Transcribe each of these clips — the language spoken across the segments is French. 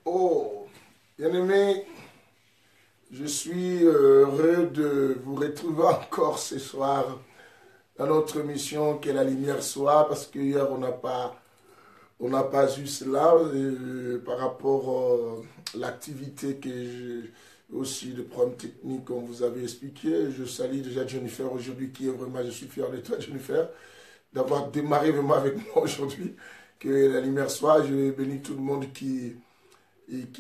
Oh, bien-aimé, je suis heureux de vous retrouver encore ce soir dans notre mission Que la lumière soit, parce qu'hier on n'a pas eu cela par rapport à l'activité que j'ai aussi de problèmes techniques comme vous avez expliqué. Je salue déjà Jennifer aujourd'hui qui est vraiment, je suis fier de toi Jennifer, d'avoir démarré vraiment avec moi aujourd'hui. Que la lumière soit, je bénis tout le monde qui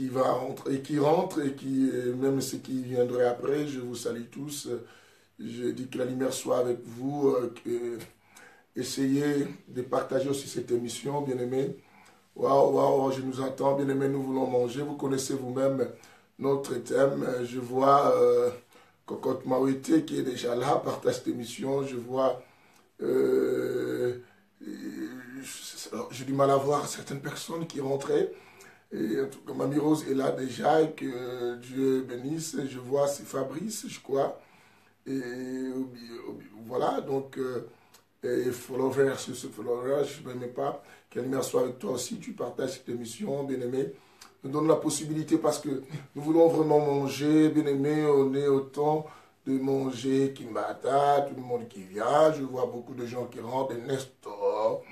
va rentrer et qui rentre et qui même ceux qui viendraient après, je vous salue tous. Je dis que la lumière soit avec vous, essayez de partager aussi cette émission, bien-aimés. Waouh, waouh, je nous entends, bien-aimés, nous voulons manger. Vous connaissez vous-même notre thème. Je vois Cocotte Mawete qui est déjà là, partage cette émission. Je vois j'ai du mal à voir certaines personnes qui rentraient. Et en tout cas, Mamie Rose est là déjà, et que Dieu bénisse. Je vois, c'est Fabrice, je crois. Et voilà, donc, et follower sur ce follower, je ne m'aimais pas. Que la lumière soit avec toi aussi, tu partages cette émission, bien-aimé. Nous donne la possibilité parce que nous voulons vraiment manger, bien-aimé, on est au temps de manger Kimbata, tout le monde qui vient. Je vois beaucoup de gens qui rentrent, des Nestor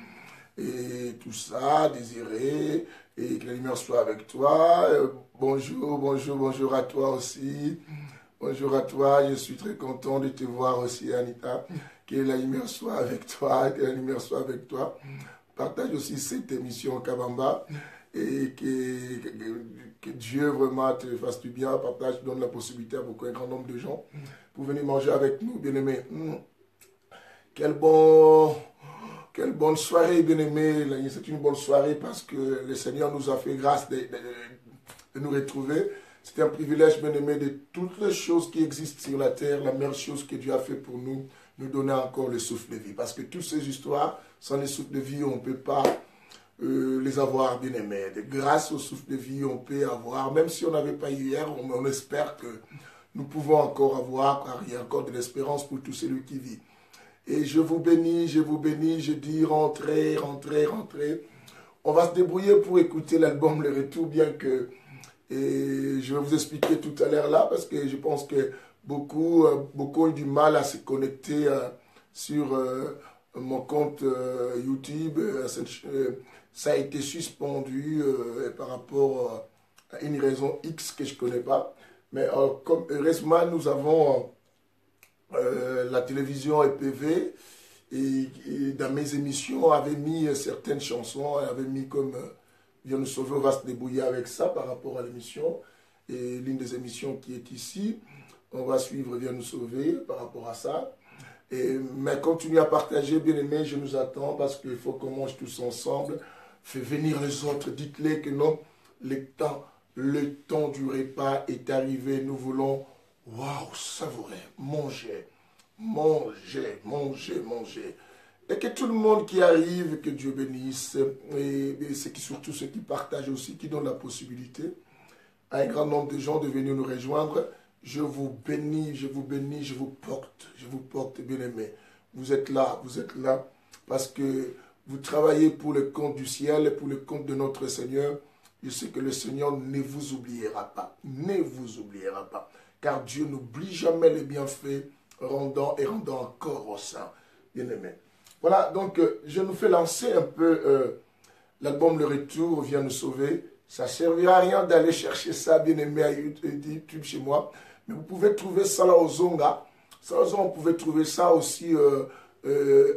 et tout ça, Désiré, et que la lumière soit avec toi. Bonjour, bonjour, bonjour à toi aussi. Bonjour à toi, je suis très content de te voir aussi, Anita. Que la lumière soit avec toi, que la lumière soit avec toi. Partage aussi cette émission Kabamba et que Dieu vraiment te fasse du bien. Partage, donne la possibilité à beaucoup, un grand nombre de gens pour venir manger avec nous, bien-aimés. Quel bon... Quelle bonne soirée, bien-aimés. C'est une bonne soirée parce que le Seigneur nous a fait grâce de nous retrouver. C'est un privilège, bien-aimé, de toutes les choses qui existent sur la terre. La meilleure chose que Dieu a fait pour nous, nous donner encore le souffle de vie. Parce que toutes ces histoires, sans le souffle de vie, on ne peut pas les avoir, bien-aimés. Grâce au souffle de vie, on peut avoir, même si on n'avait pas eu hier, on espère que nous pouvons encore avoir, car il y a encore de l'espérance pour tout celui qui vit. Et je vous bénis, je dis rentrez, rentrez, rentrez. On va se débrouiller pour écouter l'album Le Retour, bien que je vais vous expliquer tout à l'heure là, parce que je pense que beaucoup ont eu du mal à se connecter sur mon compte YouTube. Ça a été suspendu par rapport à une raison X que je ne connais pas. Mais comme heureusement, nous avons... la télévision EPV et dans mes émissions avait mis certaines chansons, avait mis comme Viens nous sauver, on va se débrouiller avec ça par rapport à l'émission. Et l'une des émissions qui est ici, on va suivre Viens nous sauver par rapport à ça. Mais continuez à partager, bien aimé, je nous attends parce qu'il faut qu'on mange tous ensemble. Faites venir les autres, dites-les que non, le temps du repas est arrivé, nous voulons waouh, savourer, manger, manger, manger, manger. Et que tout le monde qui arrive, que Dieu bénisse, et surtout ceux qui partagent aussi, qui donnent la possibilité à un grand nombre de gens de venir nous rejoindre. Je vous bénis, je vous bénis, je vous porte, bien-aimés. Vous êtes là parce que vous travaillez pour le compte du ciel et pour le compte de notre Seigneur. Je sais que le Seigneur ne vous oubliera pas, ne vous oubliera pas. Car Dieu n'oublie jamais les bienfaits, rendant encore au sein. Bien-aimé. Voilà, donc je nous fais lancer un peu l'album Le Retour vient nous sauver. Ça ne servira à rien d'aller chercher ça, bien-aimé, à YouTube chez moi. Mais vous pouvez trouver ça là au Zonga. Ça, vous pouvez trouver ça aussi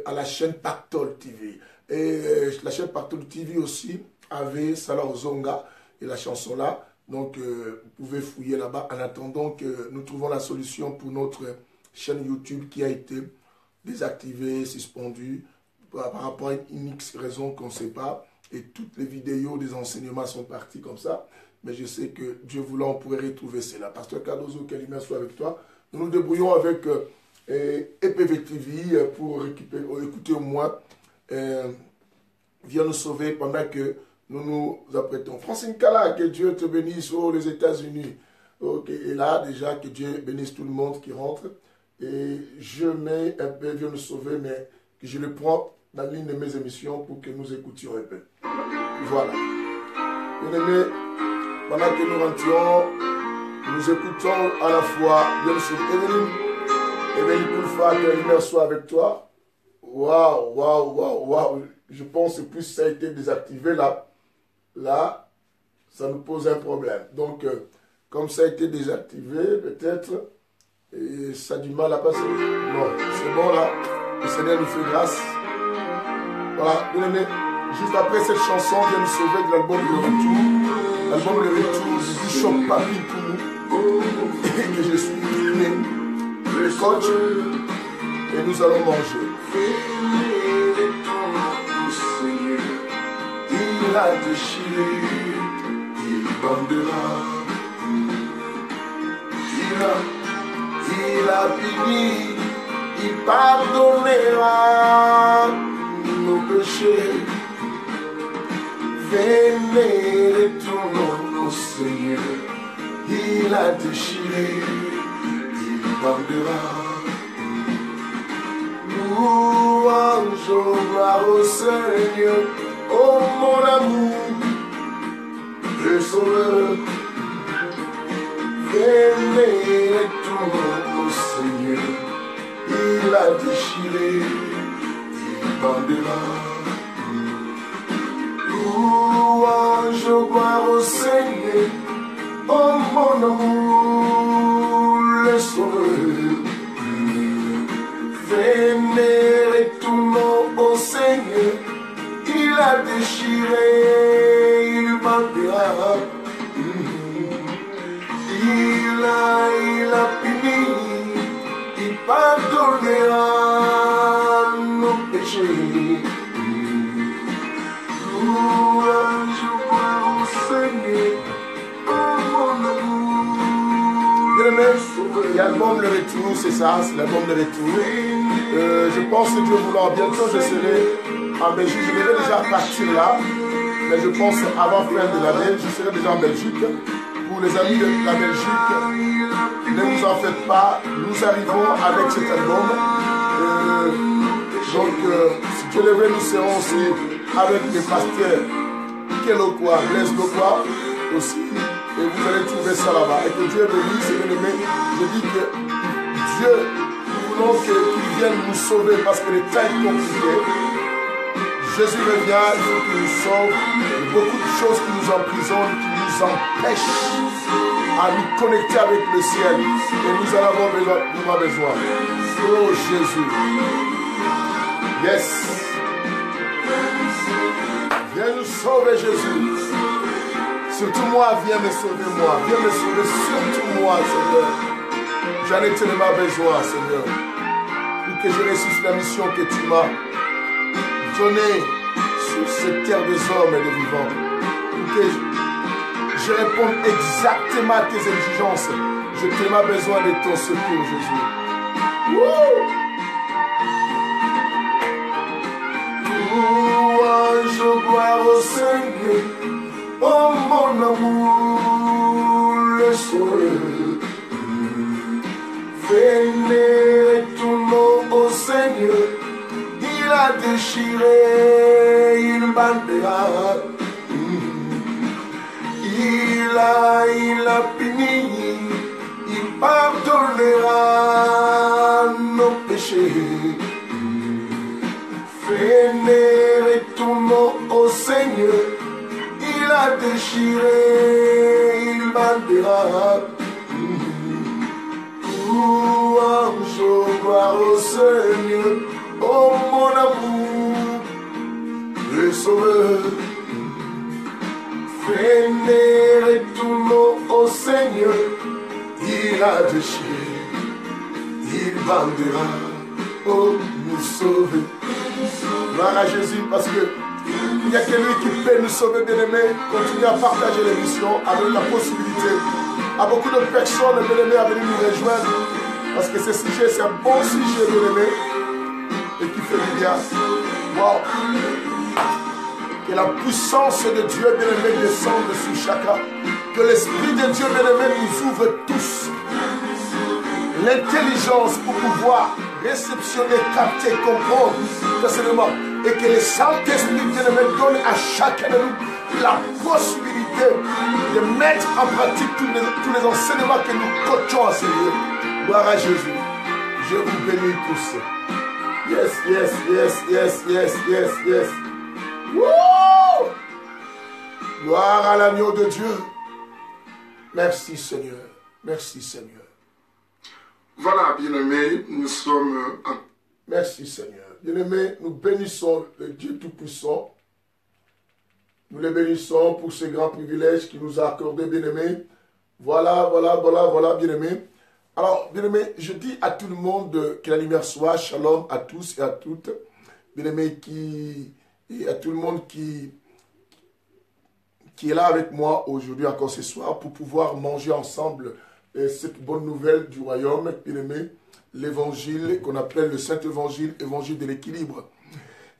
à la chaîne Pactol TV. Et la chaîne Pactol TV aussi avait ça là au Zonga et la chanson là. Donc, vous pouvez fouiller là-bas en attendant que nous trouvons la solution pour notre chaîne YouTube qui a été désactivée, suspendue par rapport à une X raison qu'on ne sait pas. Et toutes les vidéos des enseignements sont parties comme ça. Mais je sais que Dieu voulant, on pourrait retrouver cela. Pasteur Cardozo, que l'image soit avec toi. Nous nous débrouillons avec EPV TV pour écouter au moins Viens nous sauver pendant que nous nous apprêtons. Francine Kala, que Dieu te bénisse aux les États-Unis. Ok, et là, déjà, que Dieu bénisse tout le monde qui rentre. Et je mets un peu Viens nous sauver, mais que je le prends dans l'une de mes émissions pour que nous écoutions un peu. Voilà. Bien-aimés, pendant que nous rentrons, nous écoutons à la fois, bien sûr, Evelyne Koulfa, que l'honneur soit avec toi. Waouh, waouh, waouh, waouh. Je pense que plus ça a été désactivé là, ça nous pose un problème. Donc, comme ça a été désactivé, peut-être, et ça a du mal à passer. Non, c'est bon là. Le Seigneur nous fait grâce. Voilà, bien aimé. Juste après cette chanson, vient nous sauver de l'album Le Retour. L'album Le Retour du Bishop Papi Koumou. Et que je suis le coach. Et nous allons manger. Il a déchiré, il bandera. Il a fini, il pardonnera nos péchés. Venez, retournons au Seigneur. Il a déchiré, il bandera. Louange, gloire au Seigneur, oh mon amour, le Sauveur. Venez, retournons au Seigneur. Il a déchiré, il bandera. Louange, gloire au Seigneur, oh mon amour, le Sauveur. Venez, retournons au Seigneur. Il a déchiré, il bandera. Il a puni, il pardonnera nos péchés. Louange au Seigneur, oh mon amour. Bien-aimé, l'album Le Retour, c'est ça, c'est l'album Le Retour. Je pense que Dieu voulant, bientôt je serai en Belgique. Je devais déjà partir là, mais je pense avant fin de l'année, je serai déjà en Belgique. Pour les amis de la Belgique, ne vous en faites pas, nous arrivons avec cet album. Si Dieu le veut, nous serons aussi avec les pasteurs Kelokwa, Blaise Lokwa aussi, et vous allez trouver ça là-bas. Et que Dieu bénisse, bien aimé. Je dis que Dieu, nous voulons qu'il vienne nous sauver parce que les temps sont compliqués. Jésus revient, il faut qu'il nous sauve. Il y a beaucoup de choses qui nous emprisonnent, qui nous empêchent à nous connecter avec le ciel. Et nous en avons besoin. Oh Jésus. Yes. Viens nous sauver, Jésus. Surtout moi, viens me sauver, moi. Viens me sauver, surtout moi, Seigneur. J'en ai tellement besoin, Seigneur. Pour que je réussisse la mission que tu m'as donnée sur cette terre des hommes et des vivants. Pour que je réponde exactement à tes exigences. J'ai tellement besoin de ton secours, Jésus. Wouh! Louange, gloire au Seigneur, oh mon amour, le Sauveur. Venez, retournons au Seigneur. Il a déchiré, il bandera. Il a puni, il pardonnera nos péchés. Venez, retournons au Seigneur. Il a déchiré, il bandera. Louange, gloire au Seigneur, oh mon amour, le Sauveur. Venez, retournons au Seigneur. Il a déchiré, il bandera, oh nous sauver. Gloire à Jésus, parce que il y a quelqu'un qui peut nous sauver, bien-aimés. Continuez à partager l'émission avec la possibilité à beaucoup de personnes, bien-aimés, à venir nous rejoindre. Parce que ce sujet, c'est un bon sujet, bien-aimé, et qui fait du bien. Wow. Que la puissance de Dieu, bien-aimé, descende sur chacun. Que l'Esprit de Dieu, bien-aimé, nous ouvre tous l'intelligence pour pouvoir réceptionner, capter, comprendre facilement. Et que le Saint-Esprit, bien-aimé, donne à chacun de nous la possibilité de mettre en pratique tous les enseignements que nous coachons, Seigneur. Gloire à Jésus. Je vous bénis tous. Yes, yes, yes, yes, yes, yes, yes. Woo! Gloire à l'agneau de Dieu. Merci Seigneur. Merci Seigneur. Voilà, bien-aimés, nous sommes en... Merci Seigneur. Bien-aimés, nous bénissons le Dieu Tout-Puissant. Nous le bénissons pour ce grand privilège qu'il nous a accordé, bien-aimés. Voilà, bien-aimés. Alors, bien-aimés, je dis à tout le monde que la lumière soit, shalom à tous et à toutes. Bien-aimés, et à tout le monde qui est là avec moi aujourd'hui, encore ce soir, pour pouvoir manger ensemble cette bonne nouvelle du royaume, bien-aimés, l'évangile qu'on appelle le Saint-Évangile, évangile de l'équilibre.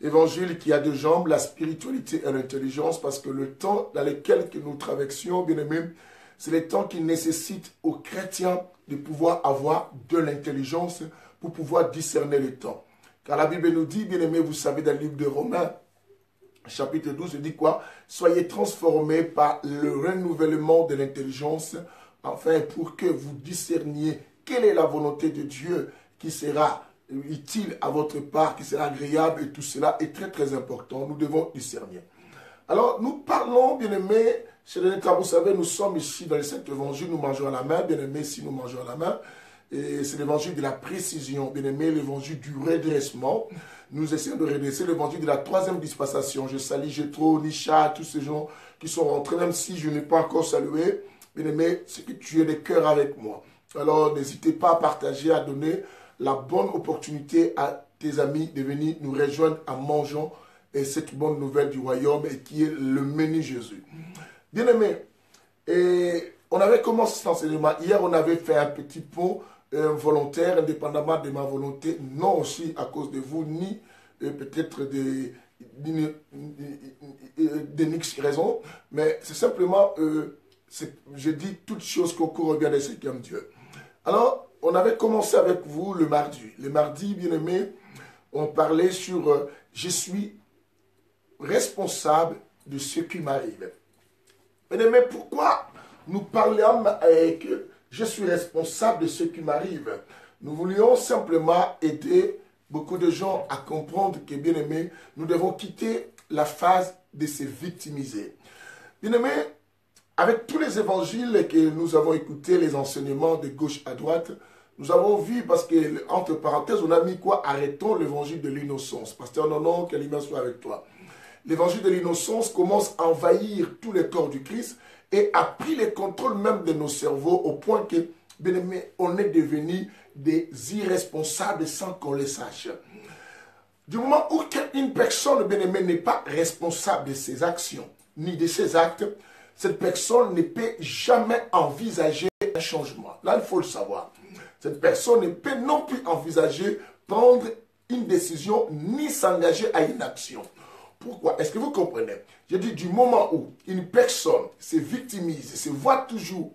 Évangile qui a deux jambes, la spiritualité et l'intelligence, parce que le temps dans lequel nous traversions, bien-aimés, c'est le temps qui nécessite aux chrétiens de pouvoir avoir de l'intelligence pour pouvoir discerner le temps. Car la Bible nous dit, bien-aimés, vous savez dans le livre de Romains, chapitre 12, il dit quoi? Soyez transformés par le renouvellement de l'intelligence, afin pour que vous discerniez quelle est la volonté de Dieu qui sera utile à votre part, qui sera agréable, et tout cela est très très important. Nous devons discerner. Alors, nous parlons, bien-aimés, chez les États, vous savez, nous sommes ici dans le Saint-Évangile, nous mangeons à la main, bien-aimés, si nous mangeons à la main, et c'est l'évangile de la précision, bien-aimés, l'évangile du redressement. Nous essayons de redresser l'évangile de la troisième dispensation. Je salue Jétro, Nisha, tous ces gens qui sont rentrés, même si je n'ai pas encore salué, bien-aimés, c'est que tu es de cœur avec moi. Alors, n'hésitez pas à partager, à donner la bonne opportunité à tes amis de venir nous rejoindre en mangeant cette bonne nouvelle du royaume et qui est le menu Jésus. Bien-aimés, on avait commencé cet enseignement. Hier, on avait fait un petit pont volontaire, indépendamment de ma volonté, non aussi à cause de vous, ni peut-être des X raisons, mais c'est simplement, je dis toutes choses qu'on court bien de ce qui aime Dieu. Alors, on avait commencé avec vous le mardi. Le mardi, bien-aimé, on parlait sur je suis responsable de ce qui m'arrive. Bien-aimé, pourquoi nous parlons que je suis responsable de ce qui m'arrive? Nous voulions simplement aider beaucoup de gens à comprendre que, bien-aimé, nous devons quitter la phase de se victimiser. Bien-aimé, avec tous les évangiles que nous avons écoutés, les enseignements de gauche à droite, nous avons vu, parce que, entre parenthèses, on a mis quoi? Arrêtons l'évangile de l'innocence. Pasteur Nonon, que l'image soit avec toi. L'évangile de l'innocence commence à envahir tout le corps du Christ et a pris le contrôle même de nos cerveaux au point que, bien aimé, on est devenus des irresponsables sans qu'on le sache. Du moment où une personne, bien aimé, n'est pas responsable de ses actions ni de ses actes, cette personne ne peut jamais envisager un changement. Là, il faut le savoir. Cette personne ne peut non plus envisager prendre une décision ni s'engager à une action. Pourquoi? Est-ce que vous comprenez? Je dis du moment où une personne se victimise, se voit toujours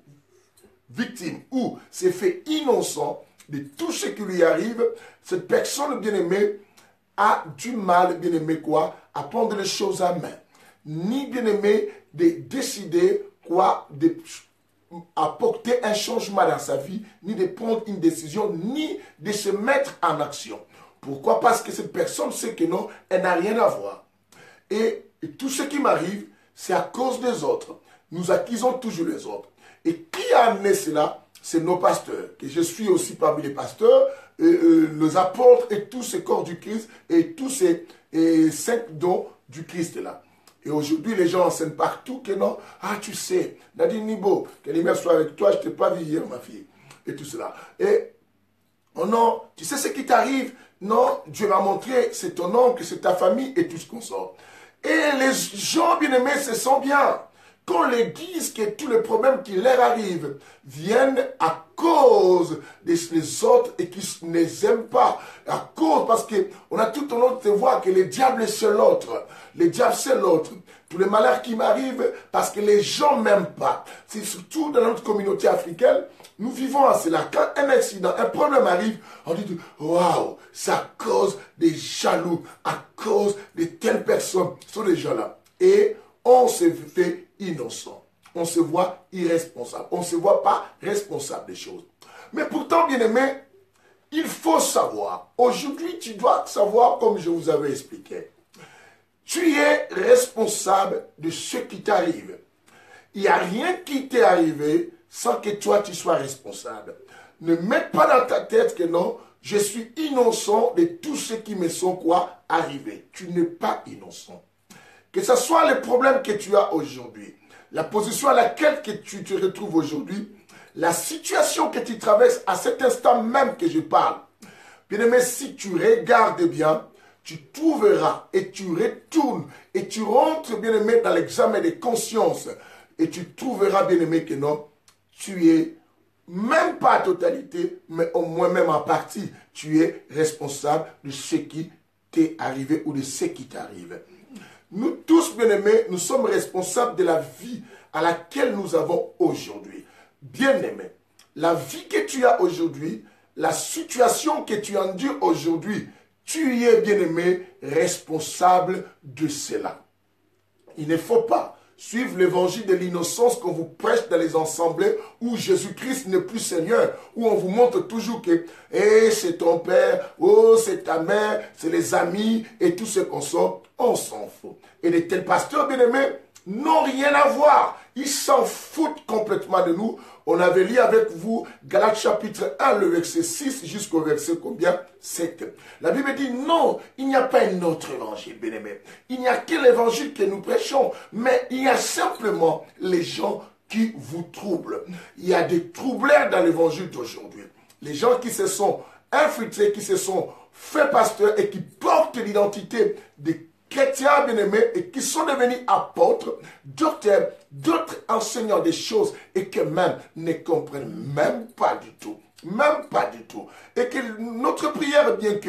victime ou se fait innocent de tout ce qui lui arrive, cette personne, bien aimée, a du mal, bien aimé, quoi, à prendre les choses à main. Ni, bien aimé, de décider, quoi, apporter un changement dans sa vie, ni de prendre une décision, ni de se mettre en action. Pourquoi? Parce que cette personne sait que non, elle n'a rien à voir. Et tout ce qui m'arrive, c'est à cause des autres. Nous accusons toujours les autres. Et qui a amené cela? C'est nos pasteurs. Que je suis aussi parmi les pasteurs, les apôtres et tous ces corps du Christ et tous ces 5 dons du Christ là. Et aujourd'hui, les gens enseignent partout que non, ah tu sais, Nadine Nibo, que l'image soit avec toi, je ne t'ai pas vu hier ma fille. Et tout cela. Et, oh non, tu sais ce qui t'arrive? Non, Dieu m'a montré, c'est ton oncle, c'est ta famille et tout ce qu'on sort. Et les gens bien-aimés se sentent bien. Qu'on leur dise que tous les problèmes qui leur arrivent viennent à cause des autres et qui ne les aiment pas. À cause, parce qu'on a tout tendance de voir que le diable c'est l'autre. Le diable c'est l'autre. Tous les malheurs qui m'arrivent parce que les gens ne m'aiment pas. C'est surtout dans notre communauté africaine, nous vivons à cela. Quand un accident, un problème arrive, on dit waouh, c'est à cause des jaloux, à cause de telles personnes. Ce sont des gens-là. Et on se fait innocent. on se voit irresponsable. On ne se voit pas responsable des choses. Mais pourtant, bien-aimé, il faut savoir. Aujourd'hui, tu dois savoir, comme je vous avais expliqué. Tu es responsable de ce qui t'arrive. Il n'y a rien qui t'est arrivé sans que toi, tu sois responsable. Ne mets pas dans ta tête que non, je suis innocent de tout ce qui me sont quoi arrivé. Tu n'es pas innocent. Que ce soit les problèmes que tu as aujourd'hui, la position à laquelle que tu te retrouves aujourd'hui, la situation que tu traverses à cet instant même que je parle. Bien-aimé, si tu regardes bien, tu trouveras et tu retournes et tu rentres, bien-aimé, dans l'examen de conscience et tu trouveras, bien-aimé, que non, tu es même pas à totalité, mais au moins même en partie, tu es responsable de ce qui t'est arrivé ou de ce qui t'arrive. Nous tous, bien-aimés, nous sommes responsables de la vie à laquelle nous avons aujourd'hui. Bien-aimé, la vie que tu as aujourd'hui, la situation que tu endures aujourd'hui, tu es, bien-aimé, responsable de cela. Il ne faut pas suivre l'évangile de l'innocence qu'on vous prêche dans les assemblées où Jésus-Christ n'est plus Seigneur, où on vous montre toujours que c'est ton père, oh c'est ta mère, c'est les amis et tout ce qu'on sort, on s'en fout. Et les tels pasteurs bien-aimés n'ont rien à voir. Ils s'en foutent complètement de nous. On avait lu avec vous Galates chapitre 1, le verset 6 jusqu'au verset combien? 7. La Bible dit non, il n'y a pas un autre évangile, bien-aimé. Il n'y a que l'évangile que nous prêchons, mais il y a simplement les gens qui vous troublent. Il y a des troubleurs dans l'évangile d'aujourd'hui. Les gens qui se sont infiltrés, qui se sont faits pasteurs et qui portent l'identité des chrétiens bien-aimés et qui sont devenus apôtres, docteurs, d'autres enseignants des choses et que même ne comprennent même pas du tout. Même pas du tout. Et que notre prière, bien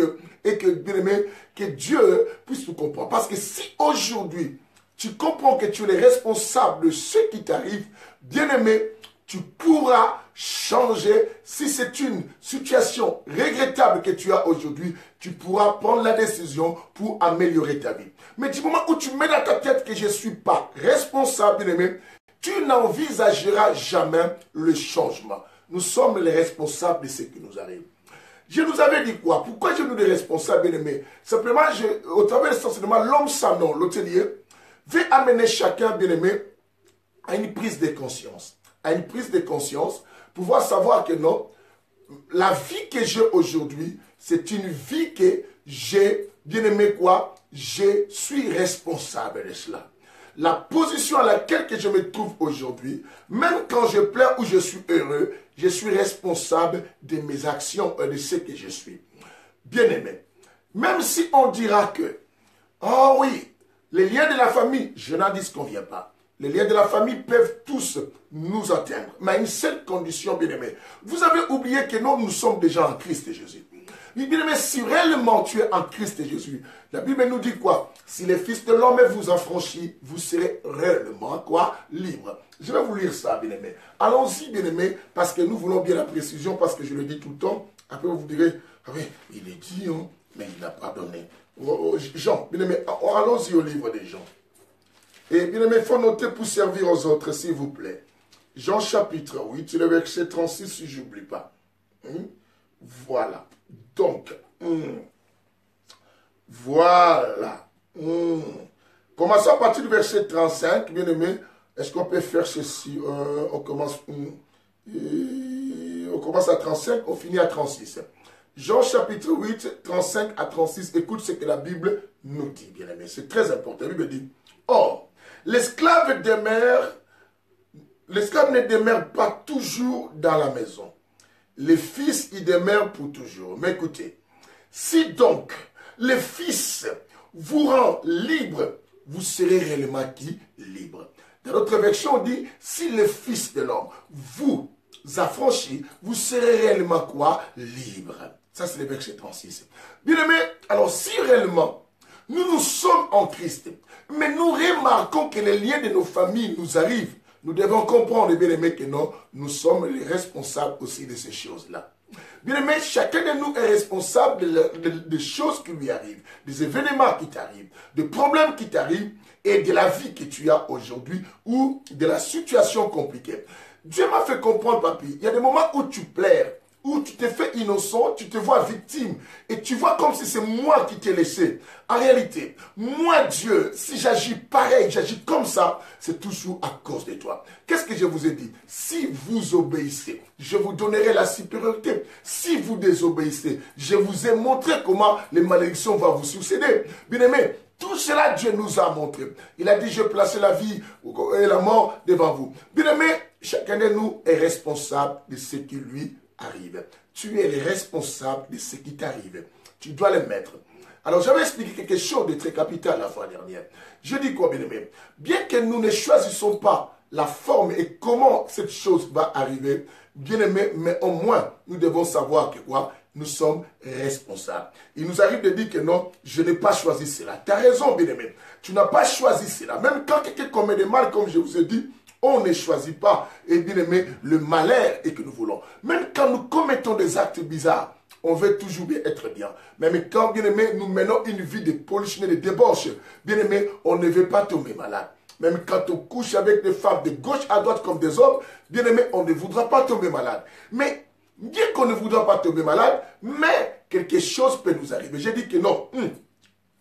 bien-aimé, que Dieu puisse nous comprendre. Parce que si aujourd'hui, tu comprends que tu es responsable de ce qui t'arrive, bien-aimé, tu pourras changer. Si c'est une situation regrettable que tu as aujourd'hui, tu pourras prendre la décision pour améliorer ta vie. Mais du moment où tu mets dans ta tête que je ne suis pas responsable, bien-aimé, tu n'envisageras jamais le changement. Nous sommes les responsables de ce qui nous arrive. Je nous avais dit quoi? Pourquoi je nous dis responsables, bien-aimés? Simplement, au travers de cet enseignement, l'homme sans nom, l'hôtelier, veut amener chacun, bien-aimé, à une prise de conscience. À une prise de conscience, pouvoir savoir que non, la vie que j'ai aujourd'hui, c'est une vie que j'ai, bien-aimé quoi? Je suis responsable de cela. La position à laquelle que je me trouve aujourd'hui, même quand je pleure ou je suis heureux, je suis responsable de mes actions et de ce que je suis. Bien-aimé, même si on dira que, oh oui, les liens de la famille, je n'en disconviens pas. Les liens de la famille peuvent tous nous atteindre, mais à une seule condition, bien-aimé. Vous avez oublié que nous sommes déjà en Christ Jésus. Bien-aimé, si réellement tu es en Christ Jésus, la Bible nous dit quoi? Si le Fils de l'homme vous affranchit, vous serez réellement quoi? Libre. Je vais vous lire ça, bien-aimé. Allons-y, bien-aimé, parce que nous voulons bien la précision, parce que je le dis tout le temps. Après, vous direz, ah oui, il est dit, hein, mais il n'a pas donné. Jean, bien-aimé, allons-y au livre des Jean. Et bien-aimé, il faut noter pour servir aux autres, s'il vous plaît. Jean chapitre 8, le verset 36, si je n'oublie pas. Voilà. Donc, voilà. Commençons à partir du verset 35, bien-aimé. Est-ce qu'on peut faire ceci? On commence à 35, on finit à 36. Jean chapitre 8, 35 à 36. Écoute ce que la Bible nous dit, bien-aimé. C'est très important. La Bible dit, or, l'esclave ne demeure pas toujours dans la maison. Le Fils y demeure pour toujours. Mais écoutez, si donc le Fils vous rend libre, vous serez réellement qui? Libre. Dans notre version, on dit, si le Fils de l'homme vous affranchit, vous serez réellement quoi? Libre. Ça, c'est le verset 36. Bien aimé, alors si réellement nous sommes en Christ, mais nous remarquons que les liens de nos familles nous arrivent, nous devons comprendre, bien aimé, que non, nous sommes les responsables aussi de ces choses-là. Bien aimé, chacun de nous est responsable des choses qui lui arrivent, des événements qui t'arrivent, des problèmes qui t'arrivent, et de la vie que tu as aujourd'hui ou de la situation compliquée. Dieu m'a fait comprendre, papy, il y a des moments où tu pleures, où tu te fais innocent, tu te vois victime et tu vois comme si c'est moi qui t'ai laissé. En réalité, moi Dieu, si j'agis pareil, j'agis comme ça, c'est toujours à cause de toi. Qu'est-ce que je vous ai dit? Si vous obéissez, je vous donnerai la supériorité. Si vous désobéissez, je vous ai montré comment les malédictions vont vous succéder. Bien-aimé, tout cela, Dieu nous a montré. Il a dit, je place la vie et la mort devant vous. Bien-aimé, chacun de nous est responsable de ce qui lui arrive. Tu es le responsable de ce qui t'arrive. Tu dois le mettre. Alors, j'avais expliqué quelque chose de très capital la fois dernière. Je dis quoi, bien-aimé? Bien que nous ne choisissons pas la forme et comment cette chose va arriver, bien-aimé, mais au moins, nous devons savoir que quoi? Nous sommes responsables. Il nous arrive de dire que non, je n'ai pas choisi cela. Tu as raison, bien-aimé. Tu n'as pas choisi cela. Même quand quelqu'un commet des mal, comme je vous ai dit, on ne choisit pas, et bien aimé, le malheur et que nous voulons. Même quand nous commettons des actes bizarres, on veut toujours bien être bien. Même quand, bien aimé, nous menons une vie de polichinelle, de débauche, bien aimé, on ne veut pas tomber malade. Même quand on couche avec des femmes de gauche à droite comme des hommes, bien aimé, on ne voudra pas tomber malade. Mais, bien qu'on ne voudra pas tomber malade, mais quelque chose peut nous arriver. J'ai dit que non,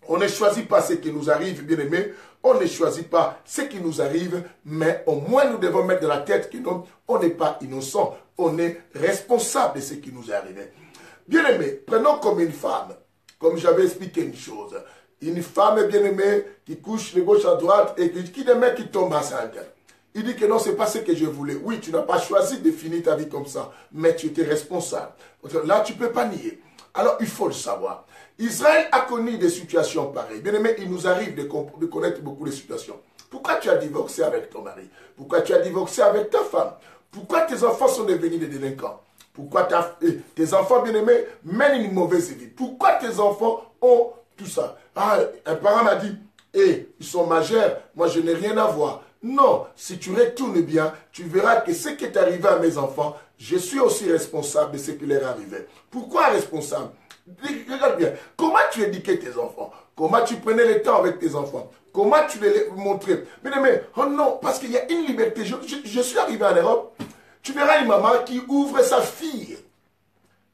on ne choisit pas ce qui nous arrive, bien aimé. On ne choisit pas ce qui nous arrive, mais au moins nous devons mettre dans la tête que non, on n'est pas innocent. On est responsable de ce qui nous est arrivé. Bien aimé, prenons comme une femme, comme j'avais expliqué une chose. Une femme bien aimée qui couche de gauche à droite et qui demain qui tombe enceinte. Il dit que non, ce n'est pas ce que je voulais. Oui, tu n'as pas choisi de finir ta vie comme ça, mais tu étais responsable. Là, tu ne peux pas nier. Alors, il faut le savoir. Israël a connu des situations pareilles. Bien aimé, il nous arrive de connaître beaucoup de situations. Pourquoi tu as divorcé avec ton mari? Pourquoi tu as divorcé avec ta femme? Pourquoi tes enfants sont devenus des délinquants? Pourquoi tes enfants, bien aimés, mènent une mauvaise vie? Pourquoi tes enfants ont tout ça? Ah, un parent m'a dit, ils sont majeurs, moi je n'ai rien à voir. Non, si tu retournes bien, tu verras que ce qui est arrivé à mes enfants, je suis aussi responsable de ce qui leur est arrivé. Pourquoi responsable? Regarde bien, comment tu éduquais tes enfants? Comment tu prenais le temps avec tes enfants? Comment tu les montrais? Mais oh non, parce qu'il y a une liberté. Je suis arrivé en Europe, tu verras une maman qui ouvre sa fille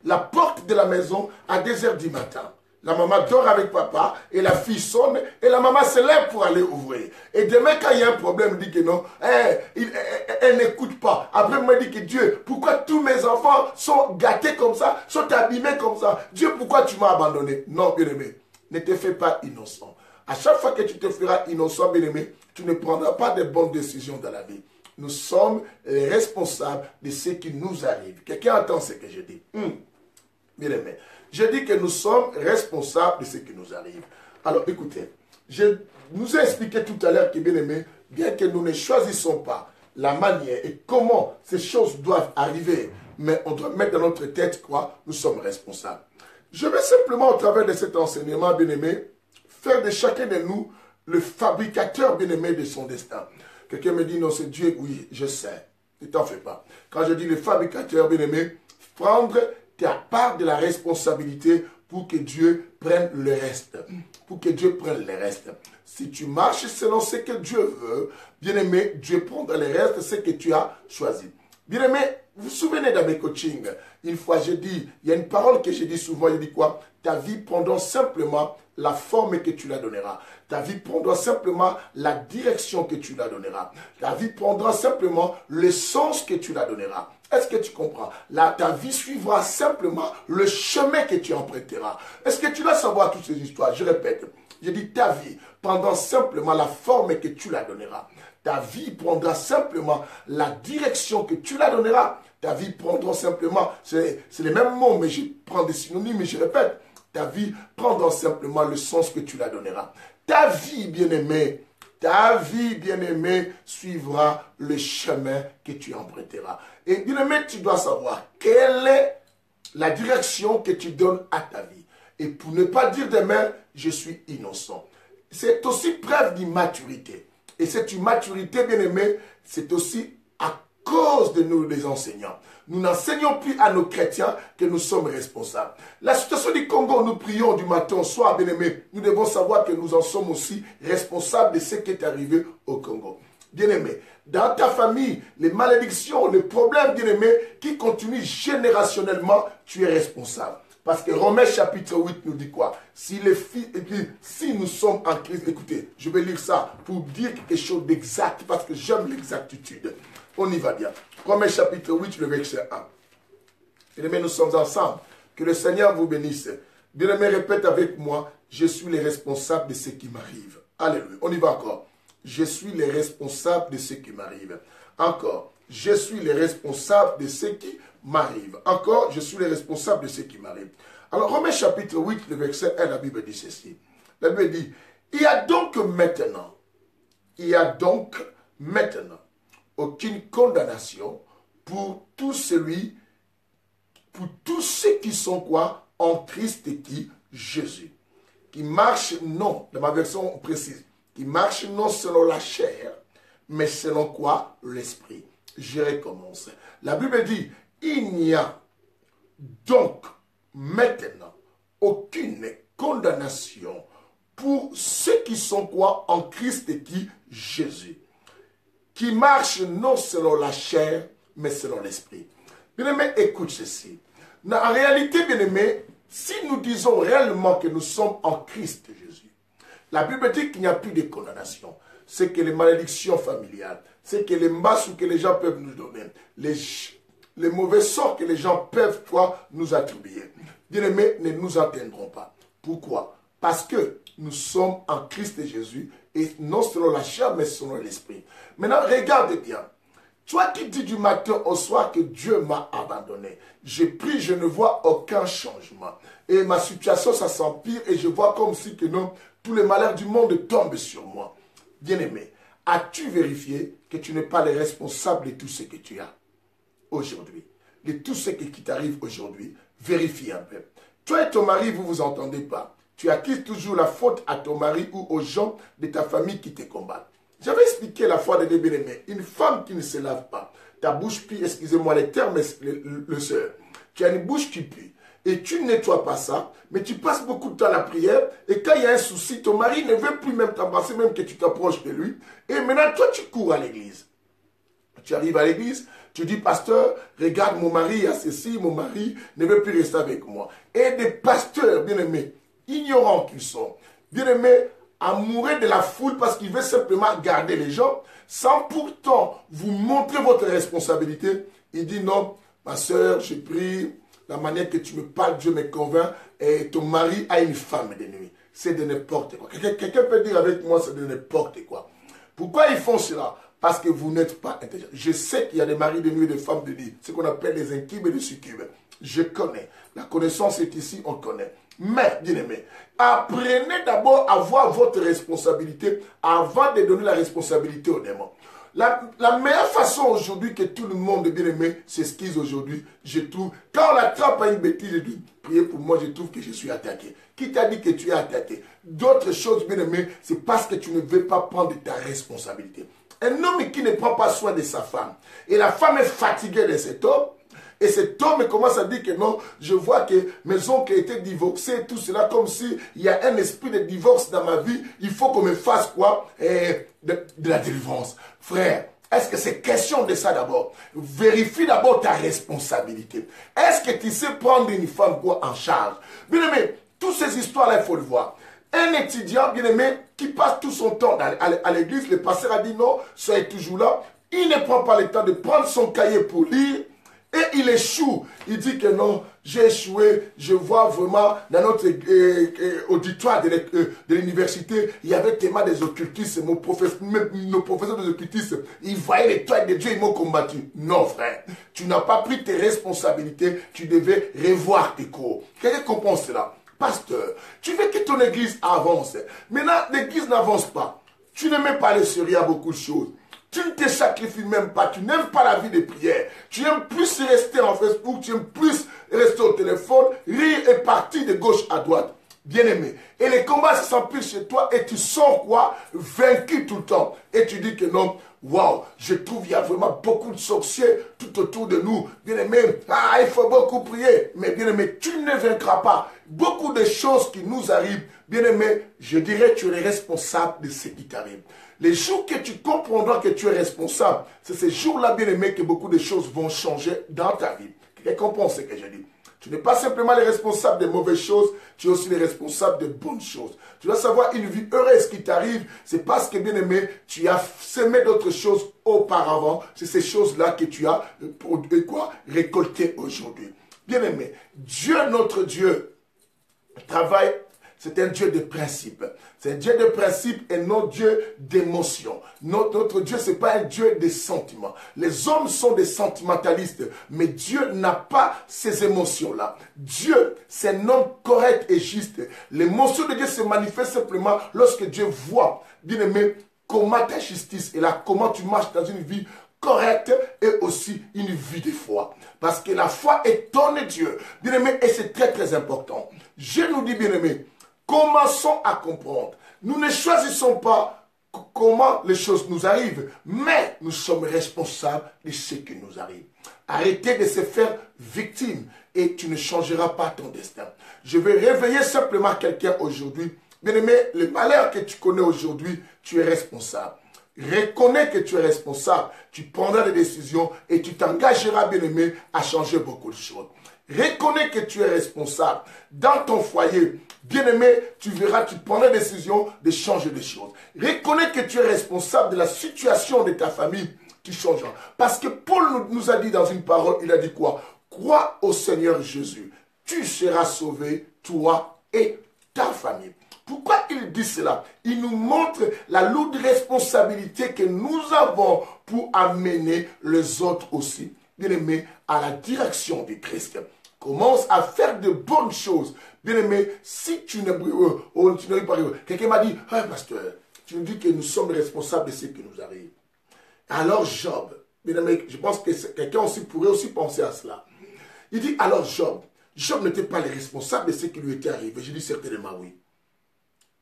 la porte de la maison à 2 h du matin. La maman dort avec papa et la fille sonne et la maman se lève pour aller ouvrir. Et demain, quand il y a un problème, elle dit que non, elle n'écoute pas. Après, elle me dit que Dieu, pourquoi tous mes enfants sont gâtés comme ça, sont abîmés comme ça? Dieu, pourquoi tu m'as abandonné? Non, bien-aimé, ne te fais pas innocent. À chaque fois que tu te feras innocent, bien-aimé, tu ne prendras pas de bonnes décisions dans la vie. Nous sommes responsables de ce qui nous arrive. Quelqu'un entend ce que je dis? Bien-aimé. Je dis que nous sommes responsables de ce qui nous arrive. Alors écoutez, je nous ai expliqué tout à l'heure que bien aimé, bien que nous ne choisissons pas la manière et comment ces choses doivent arriver, mais on doit mettre dans notre tête quoi, nous sommes responsables. Je vais simplement au travers de cet enseignement, bien aimé, faire de chacun de nous le fabricateur bien aimé de son destin. Quelqu'un me dit non c'est Dieu, oui je sais, ne t'en fais pas. Quand je dis le fabricateur bien aimé, prendre ta part de la responsabilité pour que Dieu prenne le reste. Pour que Dieu prenne le reste. Si tu marches selon ce que Dieu veut, bien-aimé, Dieu prendra le reste, ce que tu as choisi. Bien-aimé, vous vous souvenez dans mes coachings, une fois j'ai dit, il y a une parole que j'ai dit souvent, il dit quoi? Ta vie prendra simplement la forme que tu la donneras. Ta vie prendra simplement la direction que tu la donneras. Ta vie prendra simplement le sens que tu la donneras. Est-ce que tu comprends? Là, ta vie suivra simplement le chemin que tu emprunteras. Est-ce que tu dois savoir toutes ces histoires? Je répète, je dis ta vie prendra simplement la forme que tu la donneras. Ta vie prendra simplement la direction que tu la donneras. Ta vie prendra simplement, c'est les mêmes mots, mais je prends des synonymes, mais je répète, ta vie prendra simplement le sens que tu la donneras. Ta vie, bien-aimée, suivra le chemin que tu emprunteras. Et bien-aimé, tu dois savoir quelle est la direction que tu donnes à ta vie. Et pour ne pas dire demain, je suis innocent. C'est aussi preuve d'immaturité. Et cette immaturité, bien-aimé, c'est aussi à cause de nous, les enseignants. Nous n'enseignons plus à nos chrétiens que nous sommes responsables. La situation du Congo, nous prions du matin au soir, bien-aimés. Nous devons savoir que nous en sommes aussi responsables de ce qui est arrivé au Congo. Bien-aimés, dans ta famille, les malédictions, les problèmes, bien-aimés, qui continuent générationnellement, tu es responsable. Parce que Romains chapitre 8 nous dit quoi? Si nous sommes en Christ, écoutez, je vais lire ça pour dire quelque chose d'exact, parce que j'aime l'exactitude. On y va bien. Romains chapitre 8, le verset 1. Bien-aimés, nous sommes ensemble. Que le Seigneur vous bénisse. Bien-aimés, répète avec moi, je suis le responsable de ce qui m'arrive. Alléluia. On y va encore. Je suis le responsable de ce qui m'arrive. Encore. Je suis le responsable de ce qui m'arrive. Encore, je suis le responsable de ce qui m'arrive. Alors, Romains chapitre 8, le verset 1, la Bible dit ceci. La Bible dit, il y a donc maintenant aucune condamnation pour tous ceux qui sont quoi? En Christ et qui? Jésus. Qui marchent non, dans ma version précise, qui marchent non selon la chair, mais selon quoi? L'esprit. Je recommence. La Bible dit, il n'y a donc maintenant aucune condamnation pour ceux qui sont quoi? En Christ et qui? Jésus. Qui marchent non selon la chair, mais selon l'esprit. Bien-aimé, écoute ceci. En réalité, bien-aimé, si nous disons réellement que nous sommes en Christ Jésus, la Bible dit qu'il n'y a plus de condamnation. C'est que les malédictions familiales, c'est que les masses que les gens peuvent nous donner, les mauvais sorts que les gens peuvent nous attribuer, bien-aimés, ne nous atteindront pas. Pourquoi? Parce que nous sommes en Christ Jésus, et non selon la chair, mais selon l'esprit. Maintenant, regarde bien. Toi qui dis du matin au soir que Dieu m'a abandonné, je prie, je ne vois aucun changement. Et ma situation, ça s'empire, et je vois comme si que non, tous les malheurs du monde tombent sur moi. Bien-aimé, as-tu vérifié que tu n'es pas le responsable de tout ce que tu as aujourd'hui? De tout ce qui t'arrive aujourd'hui, vérifie un peu. Toi et ton mari, vous ne vous entendez pas. Tu accuses toujours la faute à ton mari ou aux gens de ta famille qui te combattent. J'avais expliqué la fois de bien-aimés, une femme qui ne se lave pas, ta bouche pue, excusez-moi les termes, le sœur. Tu as une bouche qui pue. Et tu ne nettoies pas ça, mais tu passes beaucoup de temps à la prière, et quand il y a un souci, ton mari ne veut plus même t'embrasser, même que tu t'approches de lui, et maintenant toi tu cours à l'église. Tu arrives à l'église, tu dis, pasteur, regarde mon mari a ceci, mon mari ne veut plus rester avec moi. Et des pasteurs, bien-aimés, ignorants qu'ils sont, bien-aimés, amoureux de la foule parce qu'ils veulent simplement garder les gens, sans pourtant vous montrer votre responsabilité. Il dit, non, ma soeur, j'ai pris la manière que tu me parles, Dieu me convainc, et ton mari a une femme de nuit. C'est de n'importe quoi. Quelqu'un peut dire avec moi, c'est de n'importe quoi. Pourquoi ils font cela? Parce que vous n'êtes pas intelligent. Je sais qu'il y a des maris de nuit et des femmes de nuit, ce qu'on appelle des incubes et des succubes. Je connais. La connaissance est ici, on connaît. Mais, bien-aimés, apprenez d'abord à voir votre responsabilité avant de donner la responsabilité aux démons. La meilleure façon aujourd'hui que tout le monde, bien-aimé, s'excuse aujourd'hui, je trouve, quand on attrape à une bêtise, je dis, priez pour moi, je trouve que je suis attaqué. Qui t'a dit que tu es attaqué? D'autres choses, bien-aimé, c'est parce que tu ne veux pas prendre ta responsabilité. Un homme qui ne prend pas soin de sa femme, et la femme est fatiguée de cet homme, et cet homme commence à dire que non, je vois que mes oncles étaient divorcés, tout cela, comme s'il y a un esprit de divorce dans ma vie, il faut qu'on me fasse quoi? De la délivrance. Frère, est-ce que c'est question de ça d'abord? Vérifie d'abord ta responsabilité. Est-ce que tu sais prendre une femme quoi en charge? Bien aimé, toutes ces histoires-là, il faut le voir. Un étudiant, bien aimé, qui passe tout son temps à l'église, le pasteur a dit non, soyez toujours là. Il ne prend pas le temps de prendre son cahier pour lire. Et il échoue. Il dit que non, j'ai échoué. Je vois vraiment dans notre auditoire de l'université, il y avait tellement des occultistes. Même nos professeurs des occultistes, ils voyaient les toits de Dieu, ils m'ont combattu. Non, frère. Tu n'as pas pris tes responsabilités. Tu devais revoir tes cours. Quelqu'un comprend cela? Pasteur, tu veux que ton église avance. Maintenant, l'église n'avance pas. Tu n'aimes pas les sérieux à beaucoup de choses. Tu ne te sacrifies même pas, tu n'aimes pas la vie de prière. Tu aimes plus rester en Facebook, tu aimes plus rester au téléphone, rire et partir de gauche à droite. Bien-aimé. Et les combats s'empilent chez toi et tu sens quoi? Vaincu tout le temps. Et tu dis que non, waouh, je trouve qu'il y a vraiment beaucoup de sorciers tout autour de nous. Bien-aimé, il faut beaucoup prier. Mais bien-aimé, tu ne vaincras pas. Beaucoup de choses qui nous arrivent, bien-aimé, je dirais tu es responsable de ce qui t'arrive. Les jours que tu comprendras que tu es responsable, c'est ces jours-là, bien-aimé, que beaucoup de choses vont changer dans ta vie. Quelqu'un comprend ce que je dis? Tu n'es pas simplement le responsable des mauvaises choses, tu es aussi le responsable des bonnes choses. Tu dois savoir une vie heureuse qui t'arrive, c'est parce que, bien aimé, tu as semé d'autres choses auparavant. C'est ces choses-là que tu as récoltées aujourd'hui. Bien aimé, Dieu, notre Dieu, travaille. C'est un Dieu de principe. C'est un Dieu de principe et non Dieu d'émotion. Notre Dieu, ce n'est pas un Dieu de sentiments. Les hommes sont des sentimentalistes, mais Dieu n'a pas ces émotions-là. Dieu, c'est un homme correct et juste. L'émotion de Dieu se manifeste simplement lorsque Dieu voit, bien aimé, comment ta justice est là, comment tu marches dans une vie correcte et aussi une vie de foi. Parce que la foi étonne Dieu. Bien aimé, et c'est très très important. Je nous dis, bien aimé, commençons à comprendre. Nous ne choisissons pas comment les choses nous arrivent, mais nous sommes responsables de ce qui nous arrive. Arrêtez de se faire victime et tu ne changeras pas ton destin. Je vais réveiller simplement quelqu'un aujourd'hui. Bien-aimé, le malheur que tu connais aujourd'hui, tu es responsable. Reconnais que tu es responsable, tu prendras des décisions et tu t'engageras, bien-aimé, à changer beaucoup de choses. Reconnais que tu es responsable. Dans ton foyer, bien-aimé, tu verras, tu prendras la décision de changer des choses. Reconnais que tu es responsable de la situation de ta famille qui changera. Parce que Paul nous a dit dans une parole, il a dit quoi? Crois au Seigneur Jésus. Tu seras sauvé, toi et ta famille. Pourquoi il dit cela? Il nous montre la lourde responsabilité que nous avons pour amener les autres aussi, bien-aimés, à la direction du Christ. Commence à faire de bonnes choses. Bien-aimé, si tu n'es pas... Quelqu'un m'a dit, ah, pasteur, tu nous dis que nous sommes responsables de ce qui nous arrive. Alors Job, bien-aimé, je pense que quelqu'un aussi pourrait aussi penser à cela. Il dit, alors Job n'était pas le responsable de ce qui lui était arrivé. Je dis certainement oui.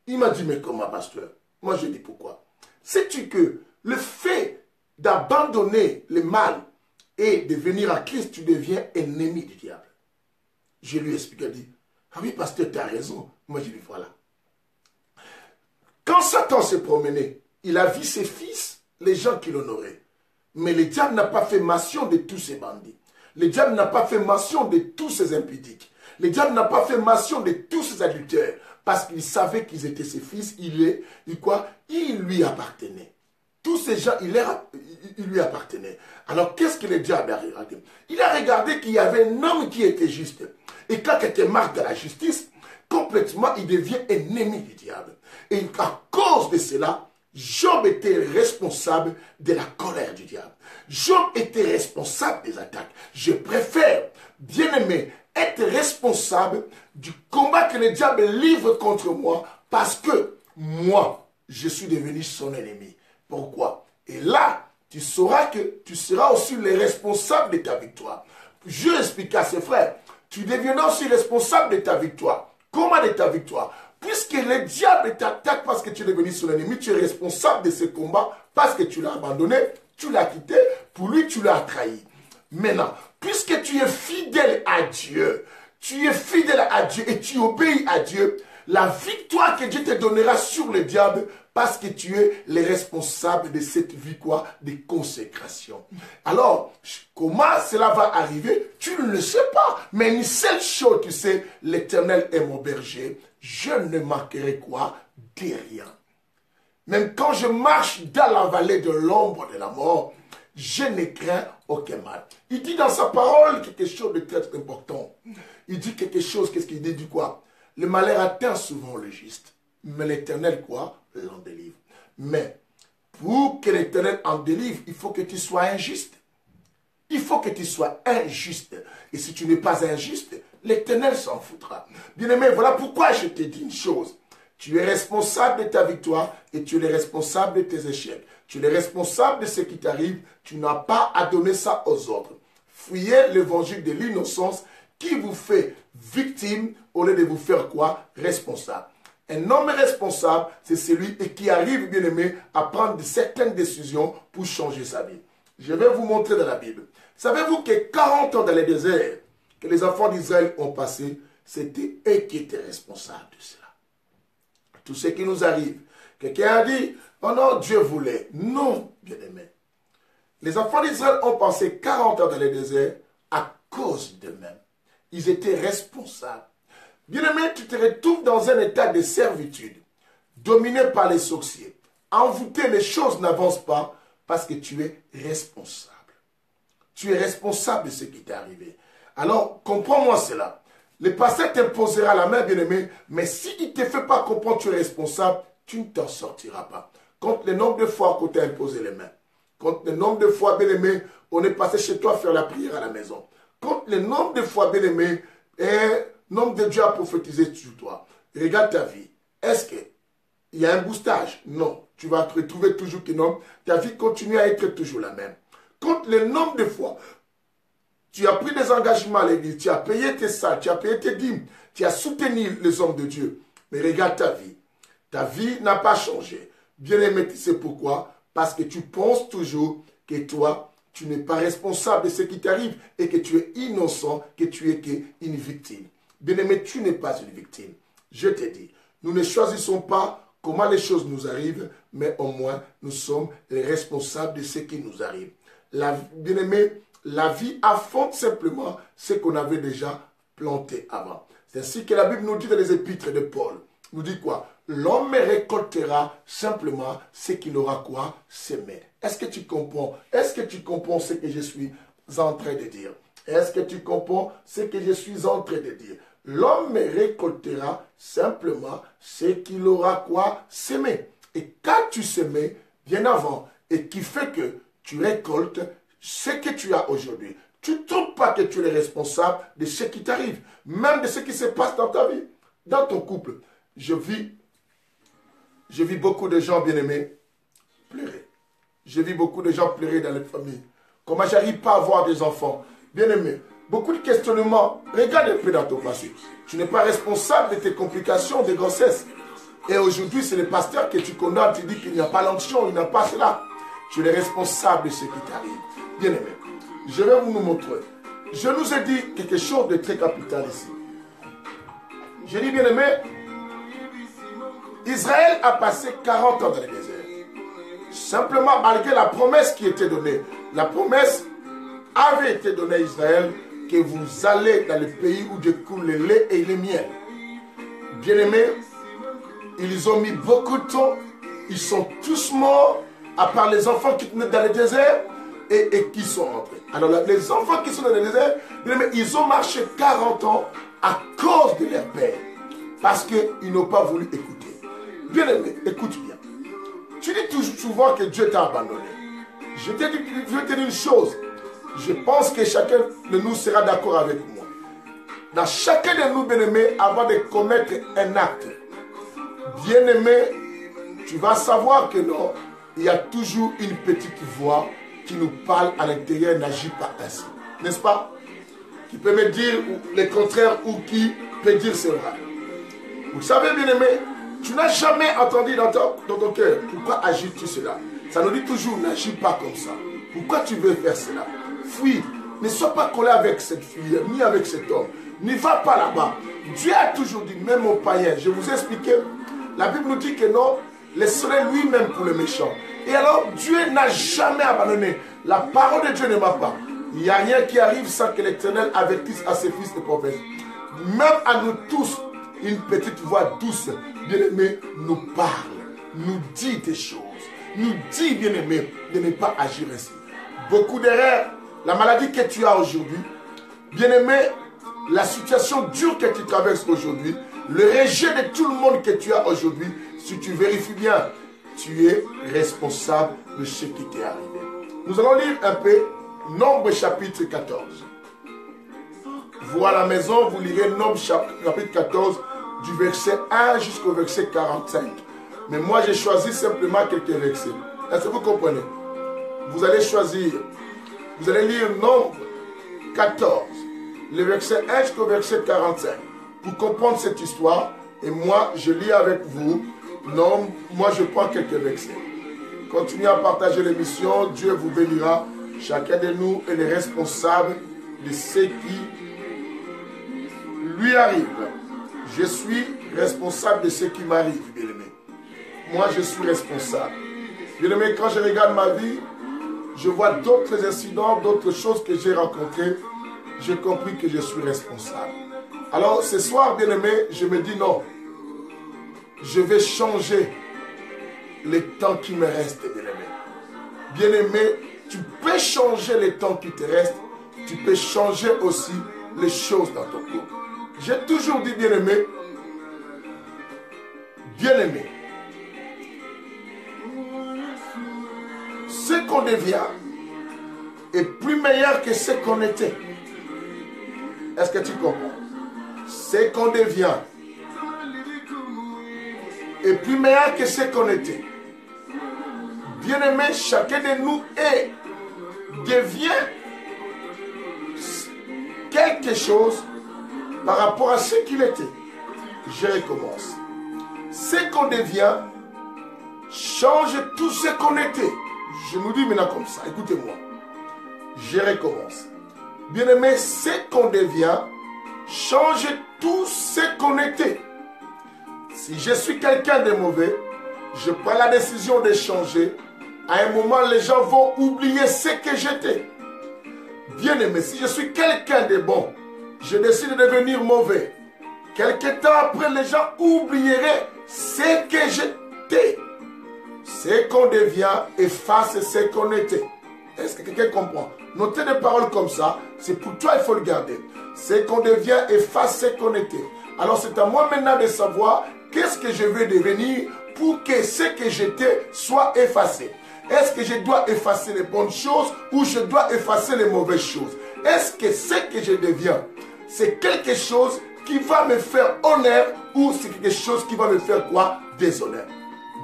Il m'a dit, mais comment, pasteur? Moi, je dis pourquoi. Sais-tu que le fait d'abandonner le mal et de venir à Christ, tu deviens ennemi du diable. Je lui ai expliqué, il dit, ah oui, pasteur, tu as raison. Moi, je dis, voilà. Quand Satan s'est promené, il a vu ses fils, les gens qui l'honoraient. Mais le diable n'a pas fait mention de tous ces bandits. Le diable n'a pas fait mention de tous ces impudiques. Le diable n'a pas fait mention de tous ces adultères. Parce qu'il savait qu'ils étaient ses fils, il lui appartenait. Tous ces gens, il lui appartenait. Alors, qu'est-ce que le diable a regardé? Il a regardé qu'il y avait un homme qui était juste. Et quand quelqu'un marche dans la justice, complètement, il devient ennemi du diable. Et à cause de cela, Job était responsable de la colère du diable. Job était responsable des attaques. Je préfère, bien aimé, être responsable du combat que le diable livre contre moi parce que moi, je suis devenu son ennemi. Pourquoi? Et là, tu sauras que tu seras aussi le responsable de ta victoire. Je explique à ses frères, tu deviendras aussi responsable de ta victoire. Comment de ta victoire? Puisque le diable t'attaque parce que tu es devenu son ennemi, tu es responsable de ce combat parce que tu l'as abandonné, tu l'as quitté, pour lui tu l'as trahi. Maintenant, puisque tu es fidèle à Dieu et tu obéis à Dieu, la victoire que Dieu te donnera sur le diable parce que tu es le responsable de cette vie de consécration. Alors, comment cela va arriver? Tu ne le sais pas. Mais une seule chose, tu sais, l'Éternel est mon berger. Je ne manquerai de rien. Même quand je marche dans la vallée de l'ombre de la mort, je ne crains aucun mal. Il dit dans sa parole quelque chose de très important. Il dit quelque chose, qu'est-ce qu'il dit quoi? Le malheur atteint souvent le juste. Mais l'Éternel l'en délivre. Mais pour que l'Éternel en délivre, il faut que tu sois injuste. Il faut que tu sois injuste. Et si tu n'es pas injuste, l'Éternel s'en foutra. Bien-aimé, voilà pourquoi je te dis une chose. Tu es responsable de ta victoire et tu es responsable de tes échecs. Tu es responsable de ce qui t'arrive. Tu n'as pas à donner ça aux autres. Fuyez l'évangile de l'innocence qui vous fait victime au lieu de vous faire quoi? Responsable. Un homme responsable, c'est celui qui arrive, bien aimé, à prendre certaines décisions pour changer sa vie. Je vais vous montrer dans la Bible. Savez-vous que 40 ans dans le désert que les enfants d'Israël ont passé, c'était eux qui étaient responsables de cela. Tout ce qui nous arrive, quelqu'un a dit, oh non, Dieu voulait. Non, bien aimé. Les enfants d'Israël ont passé 40 ans dans le désert à cause d'eux-mêmes. Ils étaient responsables. Bien-aimé, tu te retrouves dans un état de servitude, dominé par les sorciers. Envoûté, les choses n'avancent pas parce que tu es responsable. Tu es responsable de ce qui t'est arrivé. Alors, comprends-moi cela. Le pasteur t'imposera la main, bien-aimé, mais s'il ne te fait pas comprendre que tu es responsable, tu ne t'en sortiras pas. Compte le nombre de fois qu'on t'a imposé les mains. Compte le nombre de fois, bien-aimé, on est passé chez toi faire la prière à la maison. Compte le nombre de fois, bien-aimé, nombre de Dieu a prophétisé sur toi. Regarde ta vie. Est-ce qu'il y a un boostage? Non. Tu vas te retrouver toujours que non. Ta vie continue à être toujours la même. Compte le nombre de fois. Tu as pris des engagements à l'église. Tu as payé tes salles. Tu as payé tes dîmes. Tu as soutenu les hommes de Dieu. Mais regarde ta vie. Ta vie n'a pas changé. Bien-aimé, tu sais pourquoi? Parce que tu penses toujours que toi, tu n'es pas responsable de ce qui t'arrive et que tu es innocent, que tu es qu'une victime. Bien-aimé, tu n'es pas une victime. Je te dis, nous ne choisissons pas comment les choses nous arrivent, mais au moins, nous sommes les responsables de ce qui nous arrive. Bien-aimé, la vie affronte simplement ce qu'on avait déjà planté avant. C'est ainsi que la Bible nous dit dans les épîtres de Paul. Nous dit quoi? L'homme récoltera simplement ce qu'il aura quoi? Semé. Est-ce que tu comprends? Est-ce que tu comprends ce que je suis en train de dire? Est-ce que tu comprends ce que je suis en train de dire? L'homme récoltera simplement ce qu'il aura quoi? Semé. Et quand tu sèmes bien avant et qui fait que tu récoltes ce que tu as aujourd'hui, tu ne trouves pas que tu es responsable de ce qui t'arrive, même de ce qui se passe dans ta vie, dans ton couple. Je vis beaucoup de gens bien-aimés pleurer. Je vis beaucoup de gens pleurer dans les familles. Comment j'arrive pas à avoir des enfants? Bien-aimés, beaucoup de questionnements. Regarde un peu dans ton passé. Tu n'es pas responsable de tes complications de grossesse. Et aujourd'hui, c'est le pasteur que tu connais, tu dis qu'il n'y a pas l'onction, il n'y a pas cela. Tu es responsable de ce qui t'arrive. Bien-aimés, je vais vous montrer. Je nous ai dit quelque chose de très capital ici. Je dis, bien-aimés, Israël a passé 40 ans dans le désert. Simplement, malgré la promesse qui était donnée. La promesse avait été donnée à Israël que vous allez dans le pays où découle le lait et le miel. Bien-aimés, ils ont mis beaucoup de temps. Ils sont tous morts, à part les enfants qui venaient dans le désert et qui sont rentrés. Alors, les enfants qui sont dans le désert, bien-aimés, ils ont marché 40 ans à cause de leur père. Parce qu'ils n'ont pas voulu écouter. Bien-aimé, écoute bien. Tu dis toujours souvent que Dieu t'a abandonné. Je vais te dire une chose. Je pense que chacun de nous sera d'accord avec moi. Dans chacun de nous, bien-aimé, avant de commettre un acte, bien-aimé, tu vas savoir que non, il y a toujours une petite voix qui nous parle à l'intérieur, n'agit pas ainsi. N'est-ce pas? Qui peut me dire le contraire ou qui peut dire c'est vrai. Vous savez, bien-aimé, tu n'as jamais entendu dans ton cœur, pourquoi agis-tu cela? Ça nous dit toujours, n'agis pas comme ça. Pourquoi tu veux faire cela? Fuis. Ne sois pas collé avec cette fille, ni avec cet homme. N'y va pas là-bas. Dieu a toujours dit, même aux païens, je vous ai expliqué, la Bible nous dit que non, laisserait lui-même pour le méchant. Et alors, Dieu n'a jamais abandonné. La parole de Dieu ne m'a pas. Il n'y a rien qui arrive sans que l'Éternel avertisse à ses fils et prophètes. Même à nous tous, une petite voix douce, bien-aimé, nous parle, nous dit des choses, nous dit, bien-aimé, de ne pas agir ainsi. Beaucoup d'erreurs, la maladie que tu as aujourd'hui, bien-aimé, la situation dure que tu traverses aujourd'hui, le rejet de tout le monde que tu as aujourd'hui, si tu vérifies bien, tu es responsable de ce qui t'est arrivé. Nous allons lire un peu Nombre chapitre 14. Vous à la maison, vous lirez Nombre chapitre 14 du verset 1 jusqu'au verset 45. Mais moi, j'ai choisi simplement quelques versets. Est-ce que vous comprenez? Vous allez choisir, vous allez lire Nombre 14 le verset 1 jusqu'au verset 45. Pour comprendre cette histoire, et moi, je lis avec vous. Non, moi, je prends quelques versets. Continuez à partager l'émission. Dieu vous bénira. Chacun de nous est le responsable de ce qui lui arrive. Je suis responsable de ce qui m'arrive, bien-aimé. Moi, je suis responsable. Bien-aimé, quand je regarde ma vie, je vois d'autres incidents, d'autres choses que j'ai rencontrées. J'ai compris que je suis responsable. Alors, ce soir, bien-aimé, je me dis non. Je vais changer les temps qui me restent, bien-aimé. Bien-aimé, tu peux changer les temps qui te restent. Tu peux changer aussi les choses dans ton couple. J'ai toujours dit, bien-aimé, bien-aimé, ce qu'on devient est plus meilleur que ce qu'on était. Est-ce que tu comprends? Ce qu'on devient est plus meilleur que ce qu'on était. Bien-aimé, chacun de nous devient quelque chose par rapport à ce qu'il était. Je recommence. Ce qu'on devient change tout ce qu'on était. Je nous dis maintenant comme ça, écoutez-moi. Je recommence. Bien-aimé, ce qu'on devient change tout ce qu'on était. Si je suis quelqu'un de mauvais, je prends la décision de changer. À un moment, les gens vont oublier ce que j'étais. Bien-aimé, si je suis quelqu'un de bon, je décide de devenir mauvais. Quelque temps après, les gens oublieraient ce que j'étais. Ce qu'on devient efface ce qu'on était. Est-ce que quelqu'un comprend? Notez des paroles comme ça, c'est pour toi, il faut le garder. Ce qu'on devient efface ce qu'on était. Alors c'est à moi maintenant de savoir qu'est-ce que je vais devenir pour que ce que j'étais soit effacé. Est-ce que je dois effacer les bonnes choses ou je dois effacer les mauvaises choses? Est-ce que ce que je deviens, c'est quelque chose qui va me faire honneur ou c'est quelque chose qui va me faire quoi? Déshonneur.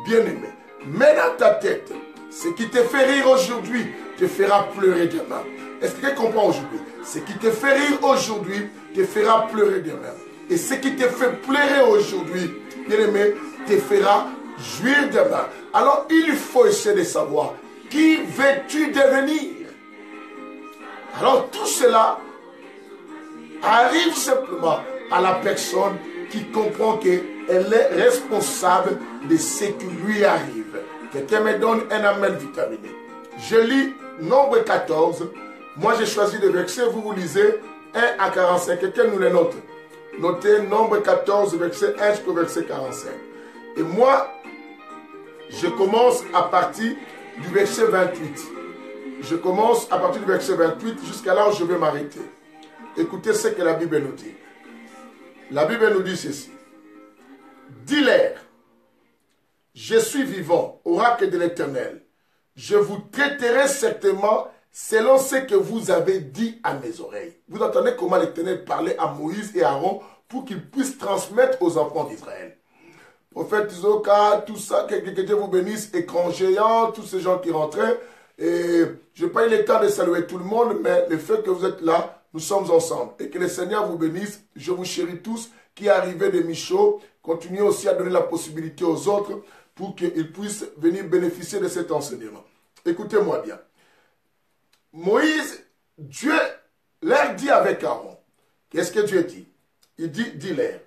Bien-aimé, mets dans ta tête, ce qui te fait rire aujourd'hui te fera pleurer demain. Est-ce que tu comprends aujourd'hui? Ce qui te fait rire aujourd'hui te fera pleurer demain. Et ce qui te fait pleurer aujourd'hui, bien-aimé, te fera jouir demain. Alors il faut essayer de savoir qui veux-tu devenir. Alors tout cela arrive simplement à la personne qui comprend qu'elle est responsable de ce qui lui arrive. Quelqu'un me donne un amen vitaminé. Je lis Nombre 14. Moi j'ai choisi le verset, vous lisez 1 à 45. Quelqu'un nous le note. Notez Nombre 14, verset 1 jusqu'au verset 45. Et moi, je commence à partir du verset 28. Je commence à partir du verset 28 jusqu'à là où je vais m'arrêter. Écoutez ce que la Bible nous dit. La Bible nous dit ceci. Dis-leur, je suis vivant, oracle de l'Éternel. Je vous traiterai certainement selon ce que vous avez dit à mes oreilles. Vous entendez comment l'Éternel parlait à Moïse et Aaron pour qu'ils puissent transmettre aux enfants d'Israël. Prophète Zoka, tout ça, que Dieu vous bénisse, écran géant, tous ces gens qui rentraient. Et je n'ai pas eu le temps de saluer tout le monde, mais le fait que vous êtes là, nous sommes ensemble. Et que le Seigneur vous bénisse. Je vous chéris tous qui arrivez de Michaud. Continuez aussi à donner la possibilité aux autres pour qu'ils puissent venir bénéficier de cet enseignement. Écoutez-moi bien. Moïse, Dieu leur dit avec Aaron. Qu'est-ce que Dieu dit? Il dit, dis-leur.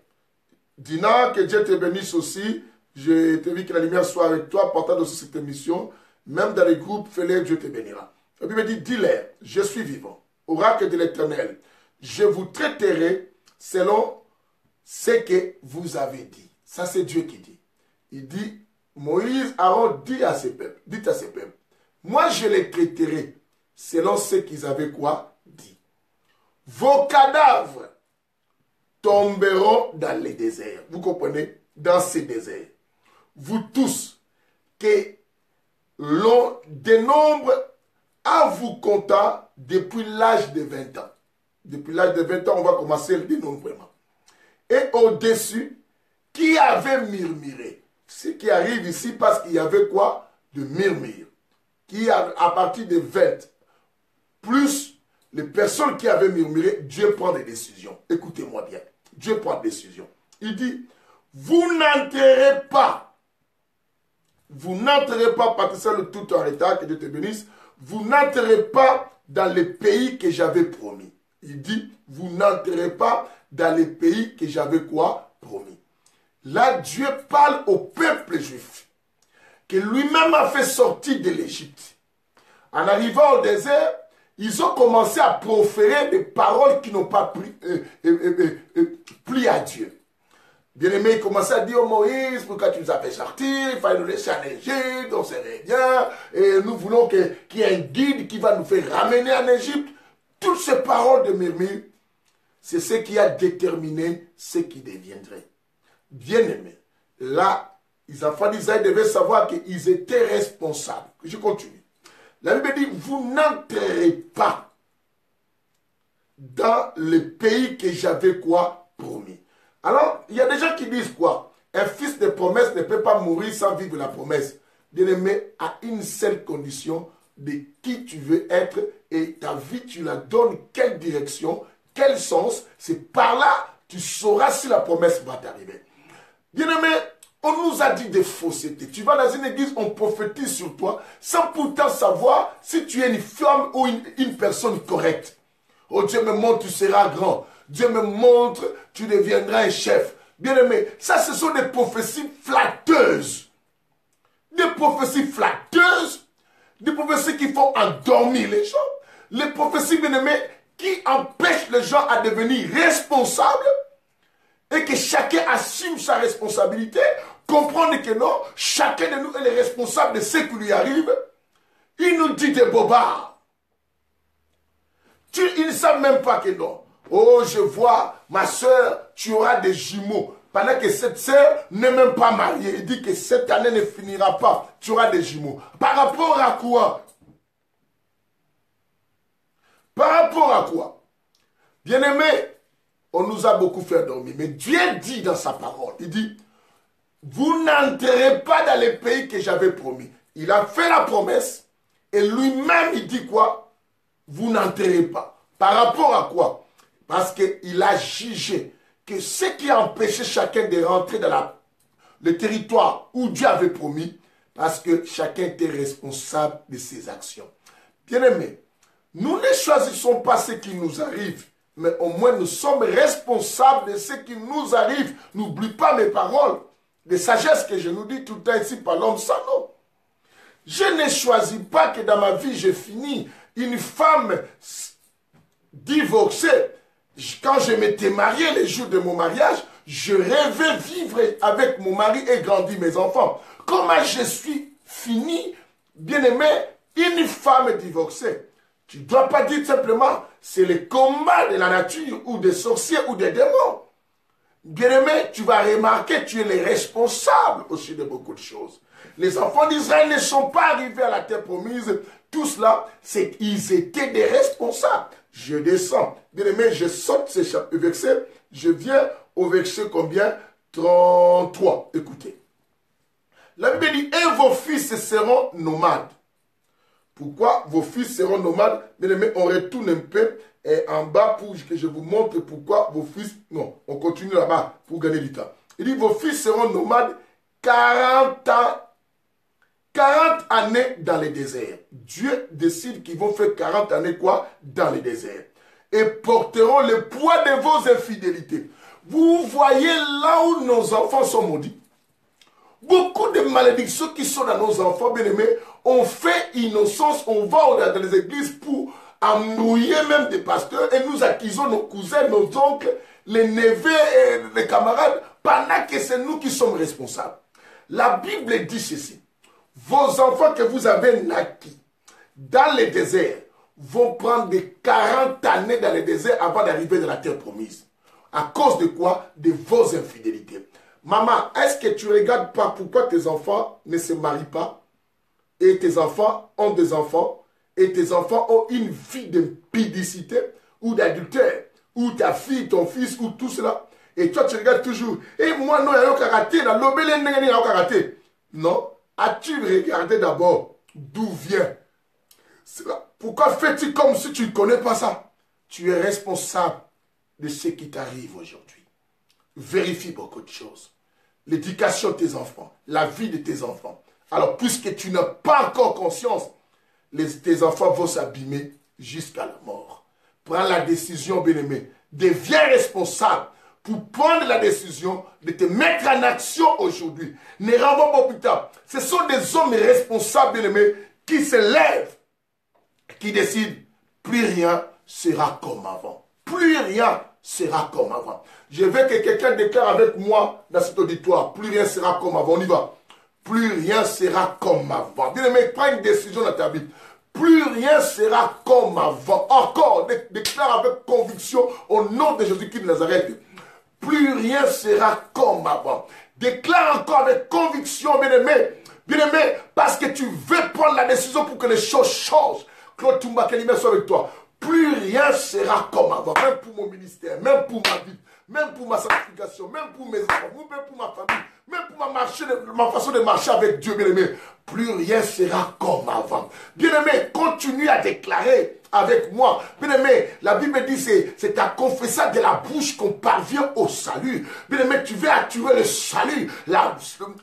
Dina, que Dieu te bénisse aussi. Je te dis que la lumière soit avec toi, partage aussi cette émission. Même dans les groupes, fais-les, Dieu te bénira. La Bible dit, dis-leur, je suis vivant. Oracle de l'Éternel, je vous traiterai selon ce que vous avez dit. Ça, c'est Dieu qui dit. Il dit, Moïse, Aaron dit à ses peuples, dites à ses peuples, moi je les traiterai selon ce qu'ils avaient quoi dit. Vos cadavres tomberont dans les déserts. Vous comprenez? Dans ces déserts. Vous tous, que l'on dénombre à vous comptant depuis l'âge de 20 ans. Depuis l'âge de 20 ans, on va commencer le dénombrement. Et au-dessus, qui avait murmuré? Ce qui arrive ici parce qu'il y avait quoi? De murmure. Qui à partir de 20, plus les personnes qui avaient murmuré, Dieu prend des décisions. Écoutez-moi bien. Dieu prend des décisions. Il dit, vous n'entrerez pas. Vous n'entrerez pas, parce que c'est le tout en retard, que Dieu te bénisse. Vous n'entrerez pas dans les pays que j'avais promis. Il dit, vous n'entrerez pas dans les pays que j'avais quoi? Promis. Là, Dieu parle au peuple juif, que lui-même a fait sortir de l'Égypte. En arrivant au désert, ils ont commencé à proférer des paroles qui n'ont pas plu à Dieu. Bien-aimé, il commençait à dire, oh Moïse, pourquoi tu nous as fait sortir? Il fallait nous laisser en Égypte, on serait bien. Et nous voulons qu'il y ait un guide qui va nous faire ramener en Égypte. Toutes ces paroles de murmure, c'est ce qui a déterminé ce qui deviendrait. Bien-aimé, là, les enfants d'Israël devaient savoir qu'ils étaient responsables. Je continue. La Bible dit, vous n'entrerez pas dans le pays que j'avais quoi promis. Alors, il y a des gens qui disent quoi? Un fils de promesse ne peut pas mourir sans vivre la promesse. Bien-aimé, à une seule condition, de qui tu veux être et ta vie, tu la donnes quelle direction, quel sens. C'est par là tu sauras si la promesse va t'arriver. Bien-aimé, on nous a dit des faussetés. Tu vas dans une église, on prophétise sur toi sans pourtant savoir si tu es une femme ou une personne correcte. Oh, Dieu me montre, tu seras grand. Dieu me montre, tu deviendras un chef. Bien-aimé, ça, ce sont des prophéties flatteuses. Des prophéties flatteuses. Des prophéties qui font endormir les gens. Les prophéties, bien-aimés, qui empêchent les gens à devenir responsables et que chacun assume sa responsabilité, comprendre que non, chacun de nous est le responsable de ce qui lui arrive. Il nous dit des bobards. Ils ne savent même pas que non. Oh, je vois, ma soeur, tu auras des jumeaux. Pendant que cette soeur n'est même pas mariée. Il dit que cette année ne finira pas. Tu auras des jumeaux. Par rapport à quoi? Par rapport à quoi? Bien-aimé, on nous a beaucoup fait dormir. Mais Dieu dit dans sa parole, il dit, vous n'entrerez pas dans les pays que j'avais promis. Il a fait la promesse et lui-même, il dit quoi? Vous n'entrerez pas. Par rapport à quoi? Parce qu'il a jugé que ce qui a empêché chacun de rentrer dans le territoire où Dieu avait promis, parce que chacun était responsable de ses actions. Bien-aimés, nous ne choisissons pas ce qui nous arrive, mais au moins nous sommes responsables de ce qui nous arrive. N'oublie pas mes paroles de sagesse que je nous dis tout le temps ici par l'homme sans nom. Je ne choisis pas que dans ma vie, je finis une femme divorcée. Quand je m'étais marié, les jours de mon mariage, je rêvais vivre avec mon mari et grandir mes enfants. Comment je suis fini, bien-aimé, une femme divorcée? Tu ne dois pas dire simplement, c'est le combat de la nature ou des sorciers ou des démons. Bien-aimé, tu vas remarquer, tu es le responsable aussi de beaucoup de choses. Les enfants d'Israël ne sont pas arrivés à la terre promise. Tout cela, ils étaient des responsables. Je descends. Bien-aimé, je saute ces versets. Je viens au verset combien? 33. Écoutez. La Bible dit, et vos fils seront nomades. Pourquoi vos fils seront nomades? Bien-aimé, on retourne un peu en bas pour que je vous montre pourquoi vos fils... Non, on continue là-bas pour gagner du temps. Il dit, vos fils seront nomades 40 ans. 40 années dans le désert. Dieu décide qu'ils vont faire 40 années quoi? Dans le désert. Et porteront le poids de vos infidélités. Vous voyez là où nos enfants sont maudits. Beaucoup de malédictions qui sont dans nos enfants, bien-aimés, on fait innocence, on va dans les églises pour embrouiller même des pasteurs et nous accusons nos cousins, nos oncles, les neveux et les camarades, pendant que c'est nous qui sommes responsables. La Bible dit ceci. Vos enfants que vous avez naquis dans le désert vont prendre des 40 années dans le désert avant d'arriver dans la terre promise. À cause de quoi? De vos infidélités. Maman, est-ce que tu ne regardes pas pourquoi tes enfants ne se marient pas? Et tes enfants ont des enfants. Et tes enfants ont une vie d'impudicité ou d'adultère. Ou ta fille, ton fils, ou tout cela. Et toi, tu regardes toujours. Et moi, non, il y a un karaté. Il y a un karaté. Non. As-tu regardé d'abord d'où vient Pourquoi fais-tu comme si tu ne connais pas ça? Tu es responsable de ce qui t'arrive aujourd'hui. Vérifie beaucoup de choses. L'éducation de tes enfants, la vie de tes enfants. Alors, puisque tu n'as pas encore conscience, tes enfants vont s'abîmer jusqu'à la mort. Prends la décision, bien-aimé. Deviens responsable pour prendre la décision de te mettre en action aujourd'hui. Ne renvoie pas plus tard. Ce sont des hommes responsables, bien-aimés, qui se lèvent, qui décident, plus rien sera comme avant. Plus rien sera comme avant. Je veux que quelqu'un déclare avec moi dans cet auditoire, plus rien sera comme avant. On y va. Plus rien sera comme avant. Bien-aimé, prends une décision dans ta vie. Plus rien sera comme avant. Encore, déclare avec conviction au nom de Jésus-Christ de Nazareth. Plus rien sera comme avant. Déclare encore avec conviction, bien-aimé. Bien-aimé, parce que tu veux prendre la décision pour que les choses changent. Claude Toumba, que l'image soit avec toi. Plus rien sera comme avant. Même pour mon ministère, même pour ma vie, même pour ma sanctification, même pour mes enfants, même pour ma famille, même pour ma façon de marcher avec Dieu, bien-aimé. Plus rien sera comme avant. Bien-aimé, continue à déclarer avec moi. Bien-aimé, la Bible dit c'est à confesser de la bouche qu'on parvient au salut. Bien-aimé, tu veux attirer le salut,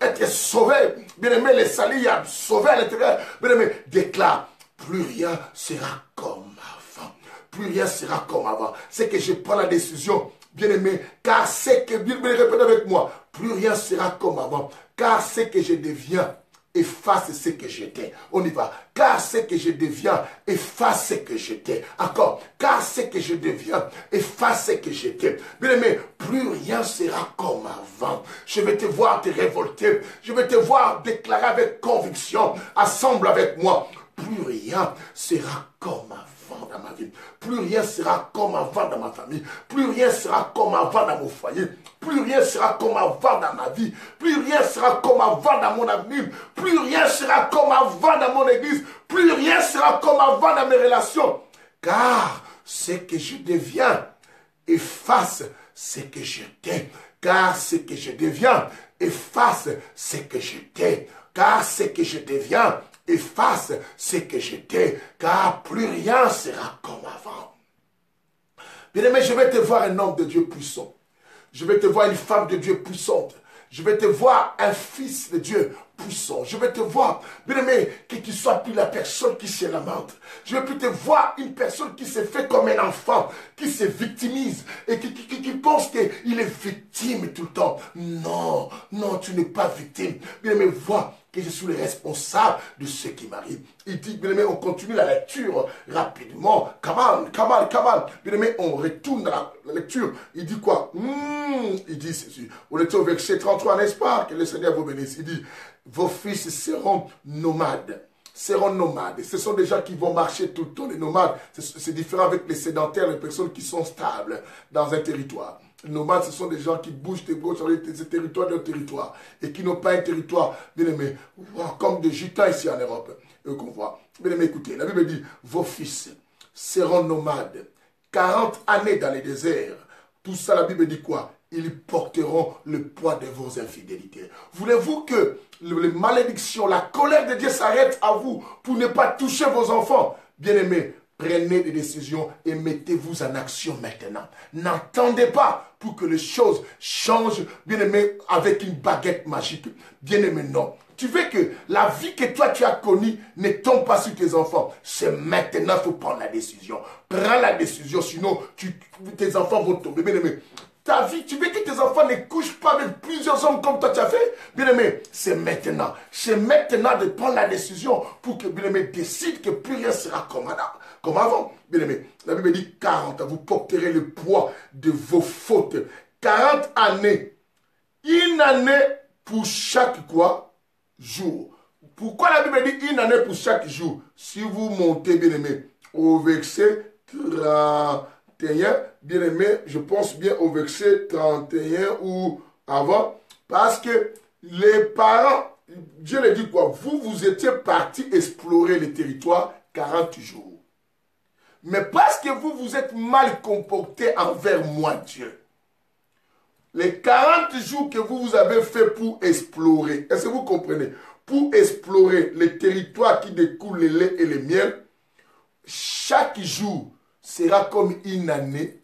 être sauvé. Bien-aimé, le salut, il y a sauvé à l'intérieur. Bien-aimé, déclare, plus rien sera comme avant. Plus rien sera comme avant. C'est que je prends la décision, bien-aimé, car c'est que, bien-aimé, répète avec moi, plus rien sera comme avant. Car c'est que je deviens, efface ce que j'étais. On y va. Car c'est que je deviens, efface ce que j'étais. Encore. Car c'est que je deviens, efface ce que j'étais. Bien-aimé, plus rien sera comme avant. Je vais te voir te révolter. Je vais te voir déclarer avec conviction. Assemble avec moi. Plus rien sera comme avant dans ma vie. Plus rien sera comme avant dans ma famille. Plus rien sera comme avant dans mon foyer. Plus rien sera comme avant dans ma vie. Plus rien sera comme avant dans mon avenir. Plus rien sera comme avant dans mon église. Plus rien sera comme avant dans mes relations. Car ce que je deviens efface ce que j'étais. Car ce que je deviens efface ce que j'étais. Car ce que je deviens efface ce que j'étais, car plus rien sera comme avant. Bien-aimé, je vais te voir un homme de Dieu puissant. Je vais te voir une femme de Dieu puissante. Je vais te voir un fils de Dieu puissant. Je vais te voir, bien-aimé, que tu sois plus la personne qui se lamente. Je vais plus te voir une personne qui se fait comme un enfant, qui se victimise et qui pense qu'il est victime tout le temps. Non, non, tu n'es pas victime. Bien-aimé, vois que je suis le responsable de ce qui m'arrive. Il dit, bien aimé, on continue la lecture rapidement. Kamal. Bien aimé, on retourne dans la lecture. Il dit quoi? Il dit ceci. On était au verset 33, n'est-ce pas? Que le Seigneur vous bénisse. Il dit, vos fils seront nomades. Seront nomades. Ce sont des gens qui vont marcher tout le temps. Les nomades, c'est différent avec les sédentaires, les personnes qui sont stables dans un territoire. Les nomades, ce sont des gens qui bougent de gauche sur les territoires d'un territoire et qui n'ont pas un territoire, bien aimé, comme des gitans ici en Europe, qu'on voit. Bien aimé, écoutez, la Bible dit, vos fils seront nomades, 40 années dans les déserts. Tout ça, la Bible dit quoi? Ils porteront le poids de vos infidélités. Voulez-vous que les malédictions, la colère de Dieu s'arrête à vous pour ne pas toucher vos enfants? Bien aimé, prenez des décisions et mettez-vous en action maintenant. N'attendez pas pour que les choses changent, bien-aimé, avec une baguette magique. Bien-aimé, non. Tu veux que la vie que toi tu as connue ne tombe pas sur tes enfants. C'est maintenant qu'il faut prendre la décision. Prends la décision, sinon tes enfants vont tomber. Bien-aimé, ta vie, tu veux que tes enfants ne couchent pas avec plusieurs hommes comme toi tu as fait? Bien-aimé, c'est maintenant. C'est maintenant de prendre la décision pour que, bien-aimé, décide que plus rien sera comme avant. Bien-aimé, la Bible dit 40 ans, vous porterez le poids de vos fautes. 40 années. Une année pour chaque quoi? Jour. Pourquoi la Bible dit une année pour chaque jour? Si vous montez, bien-aimé, au verset 31, bien-aimé, je pense bien au verset 31 ou avant, parce que les parents, Dieu leur dit quoi? Vous étiez partis explorer le territoire 40 jours. Mais parce que vous vous êtes mal comporté envers moi, Dieu, les 40 jours que vous avez fait pour explorer, est-ce que vous comprenez? Pour explorer les territoires qui découlent le lait et le miel, chaque jour sera comme une année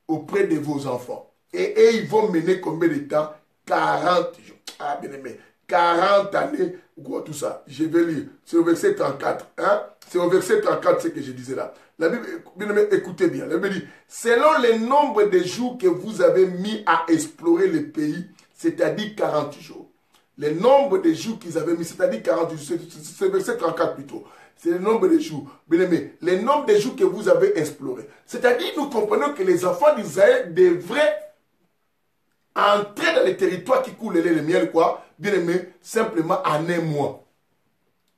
auprès de vos enfants. Et ils vont mener combien de temps? 40 jours. Ah, bien aimé. 40 années, quoi, tout ça. Je vais lire. C'est au verset 34. Hein? C'est au verset 34 ce que je disais là. La Bible, bien aimé, écoutez bien. La Bible dit, selon le nombre de jours que vous avez mis à explorer le pays, c'est-à-dire 40 jours. Le nombre de jours qu'ils avaient mis, c'est-à-dire 40 jours, c'est verset 34 plutôt. C'est le nombre de jours. Bien aimé, le nombre de jours que vous avez exploré. C'est-à-dire, nous comprenons que les enfants d'Israël devraient entrer dans les territoires qui coulent le miel, quoi, bien aimé, simplement en un mois.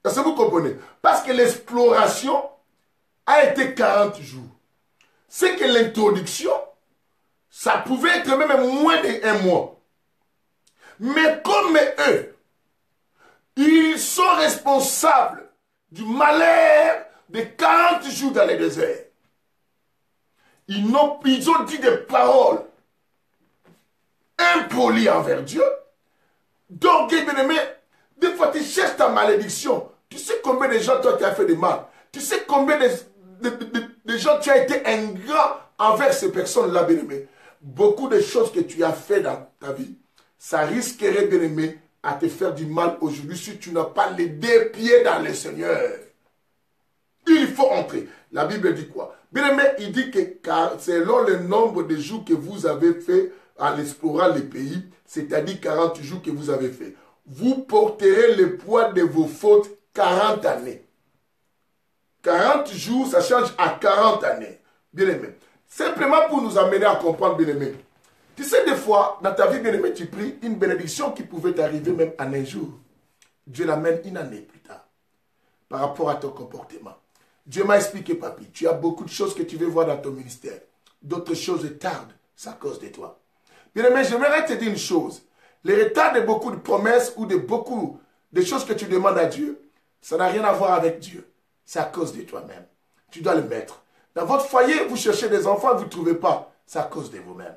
Est-ce que vous comprenez? Parce que l'exploration a été 40 jours. C'est que l'introduction, ça pouvait être même moins d'un mois. Mais comme eux, ils sont responsables du malheur de 40 jours dans le désert. Ils ont dit des paroles impolies envers Dieu. Donc, bien aimé, des fois tu cherches ta malédiction. Tu sais combien de gens toi tu as fait de mal. Tu sais combien de gens tu as été ingrat envers ces personnes-là, bien aimé. Beaucoup de choses que tu as fait dans ta vie, ça risquerait, bien aimé, à te faire du mal aujourd'hui si tu n'as pas les deux pieds dans le Seigneur. Il faut entrer. La Bible dit quoi? Bien aimé, il dit que selon le nombre de jours que vous avez fait en explorant les pays, c'est-à-dire 40 jours que vous avez fait, vous porterez le poids de vos fautes 40 années. 40 jours, ça change à 40 années. Bien aimé. Simplement pour nous amener à comprendre, bien aimé. Tu sais, des fois, dans ta vie, bien aimé, tu pries une bénédiction qui pouvait t'arriver même en un jour. Dieu l'amène une année plus tard. Par rapport à ton comportement. Dieu m'a expliqué, papy, tu as beaucoup de choses que tu veux voir dans ton ministère. D'autres choses tardent, c'est à cause de toi. Bien aimé, j'aimerais te dire une chose. Le retard de beaucoup de promesses ou de beaucoup de choses que tu demandes à Dieu, ça n'a rien à voir avec Dieu. C'est à cause de toi-même. Tu dois le mettre. Dans votre foyer, vous cherchez des enfants, vous ne trouvez pas. C'est à cause de vous-même.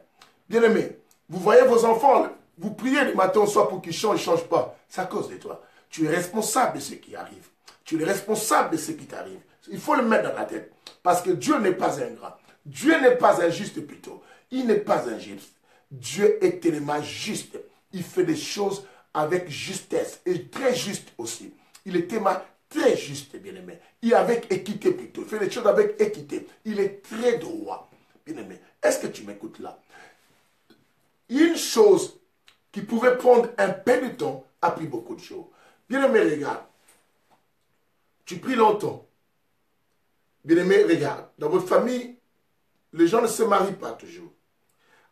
Bien aimé, vous voyez vos enfants, vous priez du matin au soir pour qu'ils changent, ils ne changent pas. C'est à cause de toi. Tu es responsable de ce qui arrive. Tu es responsable de ce qui t'arrive. Il faut le mettre dans la tête. Parce que Dieu n'est pas ingrat. Dieu n'est pas injuste plutôt. Il n'est pas injuste. Dieu est tellement juste. Il fait des choses avec justesse et très juste aussi. Il est tellement très juste, bien aimé. Il est avec équité plutôt. Il fait des choses avec équité. Il est très droit, bien aimé. Est-ce que tu m'écoutes là? Une chose qui pouvait prendre un peu de temps a pris beaucoup de jours. Bien aimé, regarde. Tu pries longtemps. Bien aimé, regarde. Dans votre famille, les gens ne se marient pas toujours.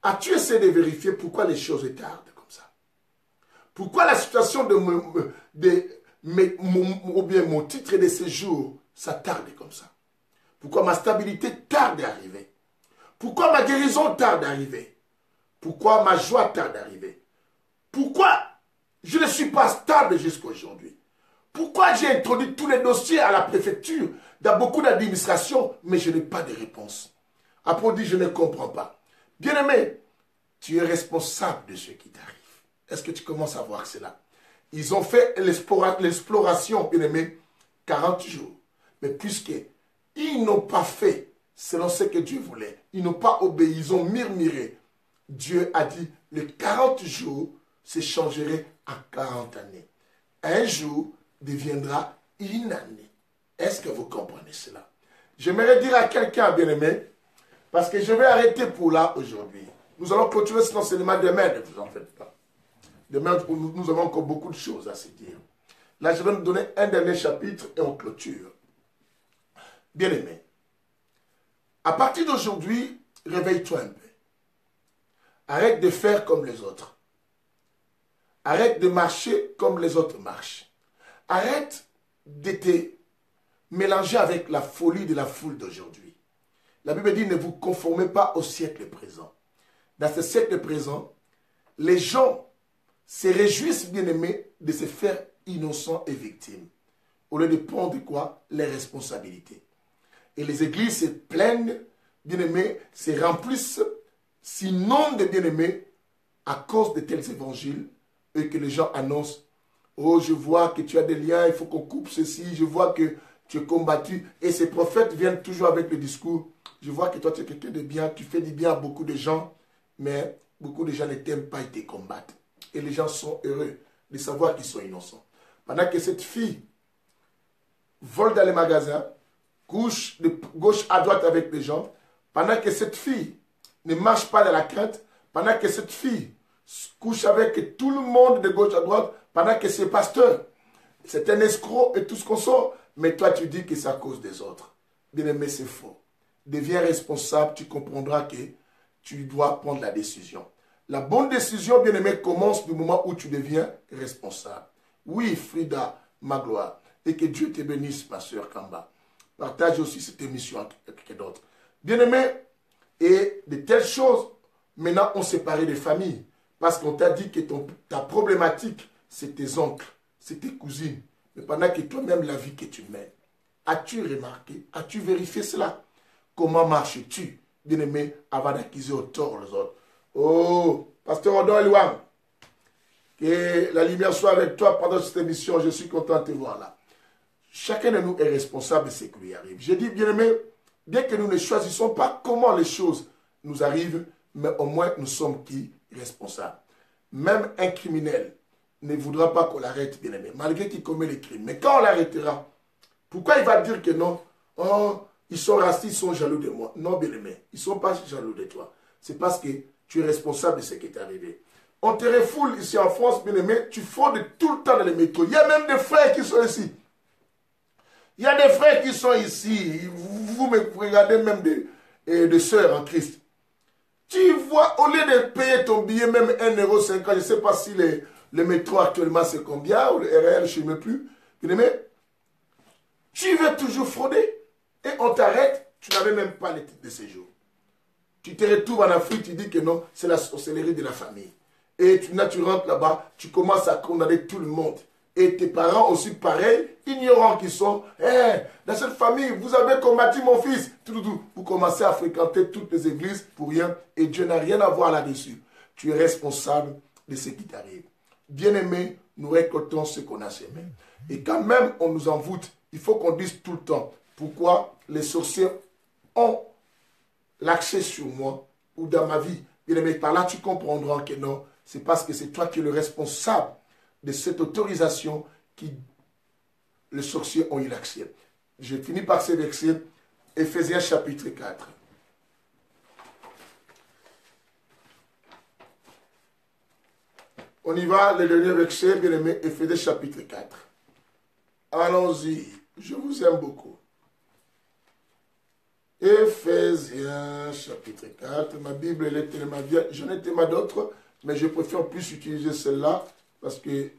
As-tu essayé de vérifier pourquoi les choses tardent comme ça? Pourquoi la situation ou bien mon titre de séjour, ça tarde comme ça? Pourquoi ma stabilité tarde d'arriver? Pourquoi ma guérison tarde d'arriver? Pourquoi ma joie tarde d'arriver? Pourquoi je ne suis pas stable jusqu'à aujourd'hui? Pourquoi j'ai introduit tous les dossiers à la préfecture, dans beaucoup d'administrations, mais je n'ai pas de réponse? Après on dit, je ne comprends pas. Bien-aimé, tu es responsable de ce qui t'arrive. Est-ce que tu commences à voir cela? Ils ont fait l'exploration, bien-aimé, 40 jours. Mais puisqu'ils n'ont pas fait selon ce que Dieu voulait, ils n'ont pas obéi, ils ont murmuré. Dieu a dit, les 40 jours se changeraient en 40 années. Un jour deviendra une année. Est-ce que vous comprenez cela? J'aimerais dire à quelqu'un, bien-aimé, parce que je vais arrêter pour là aujourd'hui. Nous allons continuer cet enseignement demain, ne vous en faites pas. Demain, nous avons encore beaucoup de choses à se dire. Là, je vais nous donner un dernier chapitre et on clôture. Bien-aimé, à partir d'aujourd'hui, réveille-toi un peu. Arrête de faire comme les autres. Arrête de marcher comme les autres marchent. Arrête de te mélanger avec la folie de la foule d'aujourd'hui. La Bible dit, ne vous conformez pas au siècle présent. Dans ce siècle présent, les gens se réjouissent, bien-aimés, de se faire innocents et victimes, au lieu de prendre quoi? Les responsabilités. Et les églises se plaignent, bien-aimés, se remplissent, s'inondent, bien-aimés, à cause de tels évangiles, et que les gens annoncent, oh, je vois que tu as des liens, il faut qu'on coupe ceci, je vois que tu es combattu. Et ces prophètes viennent toujours avec le discours. Je vois que toi, tu es quelqu'un de bien, tu fais du bien à beaucoup de gens, mais beaucoup de gens ne t'aiment pas et te combattent. Et les gens sont heureux de savoir qu'ils sont innocents. Pendant que cette fille vole dans les magasins, couche de gauche à droite avec les gens, pendant que cette fille ne marche pas dans la crainte, pendant que cette fille couche avec tout le monde de gauche à droite, pendant que c'est pasteur, c'est un escroc et tout ce qu'on sort, mais toi tu dis que c'est à cause des autres. Bien-aimé, c'est faux. Deviens responsable, tu comprendras que tu dois prendre la décision. La bonne décision, bien-aimé, commence du moment où tu deviens responsable. Oui, Frida, ma gloire. Et que Dieu te bénisse, ma soeur Kamba. Partage aussi cette émission avec quelqu'un d'autre. Bien-aimé, et de telles choses, maintenant, ont séparé des familles. Parce qu'on t'a dit que ta problématique, c'est tes oncles, c'est tes cousines. Mais pendant que toi-même, la vie que tu mènes, as-tu remarqué, as-tu vérifié cela? Comment marches-tu, bien-aimé, avant d'accuser au tort les autres? Oh, pasteur Odon Elouang, que la lumière soit avec toi pendant cette émission. Je suis content de te voir là. Chacun de nous est responsable de ce qui lui arrive. J'ai dit, bien-aimé, bien que nous ne choisissons pas comment les choses nous arrivent, mais au moins nous sommes qui? Responsables. Même un criminel ne voudra pas qu'on l'arrête, bien-aimé, malgré qu'il commet les crimes. Mais quand on l'arrêtera, pourquoi il va dire que non? Oh, ils sont racistes, ils sont jaloux de moi. Non, bien-aimé, ils ne sont pas jaloux de toi. C'est parce que tu es responsable de ce qui est arrivé. On te refoule ici en France, bien-aimé, tu fraudes tout le temps dans les métros. Il y a même des frères qui sont ici. Il y a des frères qui sont ici. Vous me regardez même des sœurs en Christ. Tu vois, au lieu de payer ton billet, même 1,50 €, je ne sais pas si le métro actuellement c'est combien, ou le RR, je ne sais même plus. Bien-aimé, tu veux toujours frauder. Et on t'arrête, tu n'avais même pas les titres de séjour. Tu te retrouves en Afrique, tu dis que non, c'est la sorcellerie de la famille. Et tu rentres là-bas, tu commences à condamner tout le monde. Et tes parents aussi pareil, ignorants qu'ils sont. Hey, dans cette famille, vous avez combattu mon fils. Vous commencez à fréquenter toutes les églises pour rien. Et Dieu n'a rien à voir là-dessus. Tu es responsable de ce qui t'arrive. Bien-aimé, nous récoltons ce qu'on a semé. Et quand même on nous envoûte, il faut qu'on dise tout le temps pourquoi les sorciers ont l'accès sur moi ou dans ma vie. Bien-aimé, par là tu comprendras que non, c'est parce que c'est toi qui es le responsable de cette autorisation qui les sorciers ont eu l'accès. Je finis par ces versets, Éphésiens chapitre 4. On y va, le dernier verset, bien aimé, Éphésiens chapitre 4. Allons-y, je vous aime beaucoup. Éphésiens chapitre 4, ma Bible elle est tellement vieille, j'en ai tellement d'autres, mais je préfère plus utiliser celle-là parce que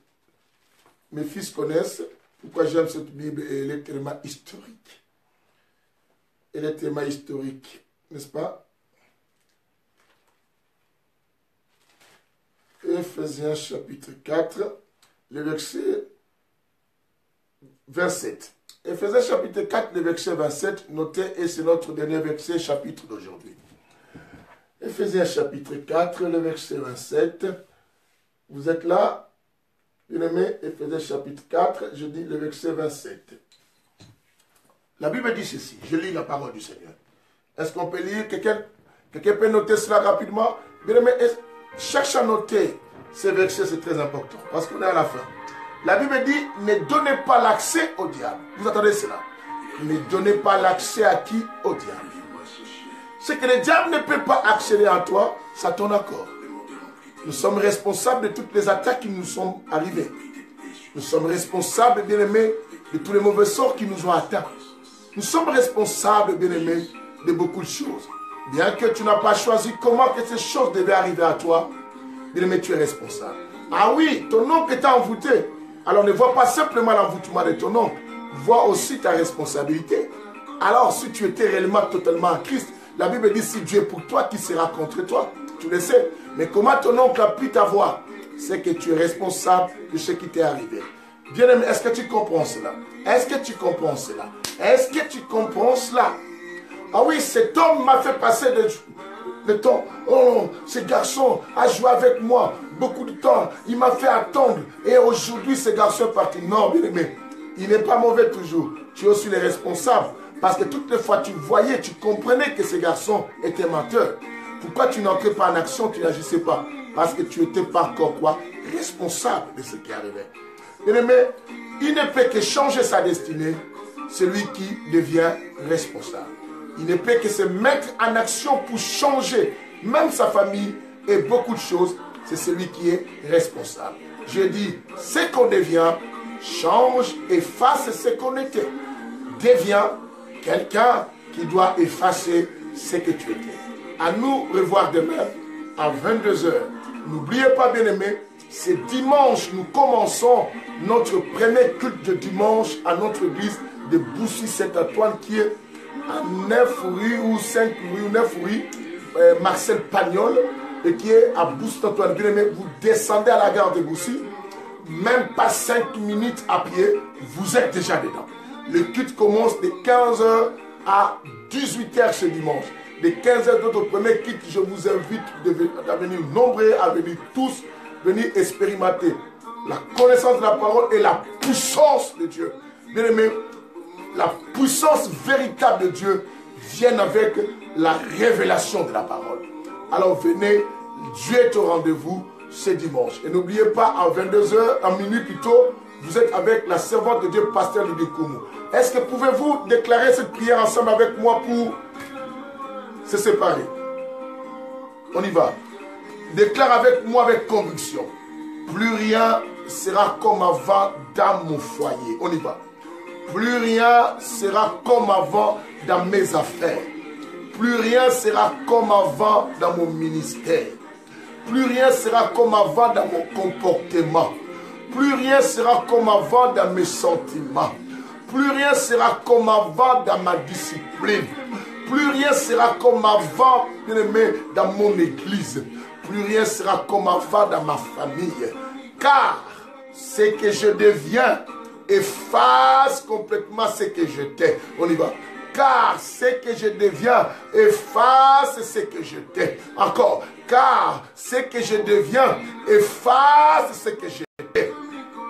mes fils connaissent pourquoi j'aime cette Bible et elle est tellement historique. Elle est tellement historique, n'est-ce pas? Éphésiens chapitre 4, le verset 27. Éphésiens chapitre 4, le verset 27, notez, et c'est notre dernier verset, chapitre d'aujourd'hui. Éphésiens chapitre 4, le verset 27. Vous êtes là? Bien-aimé, Éphésiens chapitre 4, je dis le verset 27. La Bible dit ceci, je lis la parole du Seigneur. Est-ce qu'on peut lire? Quelqu'un peut noter cela rapidement? Bien-aimé, cherche à noter ces versets, c'est très important, parce qu'on est à la fin. La Bible dit, ne donnez pas l'accès au diable. Vous entendez cela? Ne donnez pas l'accès à qui? Au diable. Ce que le diable ne peut pas accéder à toi, c'est à ton accord. Nous sommes responsables de toutes les attaques qui nous sont arrivées. Nous sommes responsables, bien-aimés, de tous les mauvais sorts qui nous ont atteints. Nous sommes responsables, bien-aimés, de beaucoup de choses. Bien que tu n'as pas choisi comment que ces choses devaient arriver à toi, bien-aimé, tu es responsable. Ah oui, ton oncle est envoûté. Alors ne vois pas simplement l'envoûtement de ton oncle. Vois aussi ta responsabilité. Alors si tu étais réellement totalement en Christ, la Bible dit si Dieu est pour toi, qui sera contre toi? Tu le sais. Mais comment ton oncle a pu t'avoir? C'est que tu es responsable de ce qui t'est arrivé. Bien-aimé, est-ce que tu comprends cela? Est-ce que tu comprends cela? Est-ce que tu comprends cela? Ah oui, cet homme m'a fait passer de temps. Oh, ce garçon a joué avec moi beaucoup de temps. Il m'a fait attendre. Et aujourd'hui, ce garçon est parti. Non, bien-aimé. Il n'est pas mauvais toujours. Tu es aussi le responsable. Parce que toutes les fois, tu voyais, tu comprenais que ce garçon était menteur. Pourquoi tu n'entrais pas en action, tu n'agissais pas? Parce que tu n'étais pas encore quoi? Responsable de ce qui arrivait. Bien-aimé, il ne peut que changer sa destinée, celui qui devient responsable. Il ne peut que se mettre en action pour changer même sa famille et beaucoup de choses. C'est celui qui est responsable. Je dis, ce qu'on devient, change, efface ce qu'on était. Deviens quelqu'un qui doit effacer ce que tu étais. À nous revoir demain à 22 h. N'oubliez pas, bien-aimés, c'est dimanche, nous commençons notre premier culte de dimanche à notre église de Boussy-Saint-Antoine qui est à 9 rue ou 5 rue ou 9 rue Marcel Pagnol et qui est à Boussy-Saint-Antoine. Bien-aimés, vous descendez à la gare de Boussy, même pas 5 minutes à pied, vous êtes déjà dedans. Le culte commence de 15 h à 18 h ce dimanche. De 15 h de notre premier culte, je vous invite à venir nombreux, à venir tous, venir expérimenter la connaissance de la parole et la puissance de Dieu. Bien aimé, la puissance véritable de Dieu vient avec la révélation de la parole. Alors venez, Dieu est au rendez-vous ce dimanche. Et n'oubliez pas, à 22 h, en minuit plus tôt, vous êtes avec la servante de Dieu, pasteur Lydie Koumou. Est-ce que pouvez-vous déclarer cette prière ensemble avec moi pour se séparer? On y va. Déclare avec moi avec conviction. Plus rien sera comme avant dans mon foyer. On y va. Plus rien sera comme avant dans mes affaires. Plus rien sera comme avant dans mon ministère. Plus rien sera comme avant dans mon comportement. Plus rien sera comme avant dans mes sentiments. Plus rien sera comme avant dans ma discipline. Plus rien sera comme avant, bien aimé, dans mon église. Plus rien sera comme avant dans ma famille. Car ce que je deviens efface complètement ce que j'étais. On y va. Car ce que je deviens efface ce que j'étais. Encore. Car ce que je deviens efface ce que j'étais.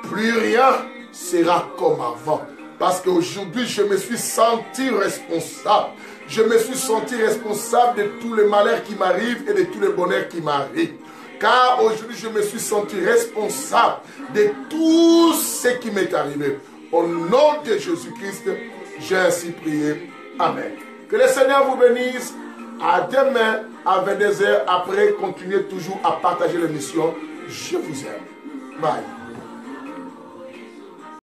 Plus rien sera comme avant. Parce qu'aujourd'hui, je me suis senti responsable. Je me suis senti responsable de tous les malheurs qui m'arrivent et de tous les bonheurs qui m'arrivent. Car aujourd'hui, je me suis senti responsable de tout ce qui m'est arrivé. Au nom de Jésus-Christ, j'ai ainsi prié. Amen. Que le Seigneur vous bénisse. À demain, à 22 h. Après, continuez toujours à partager l'émission. Je vous aime. Bye.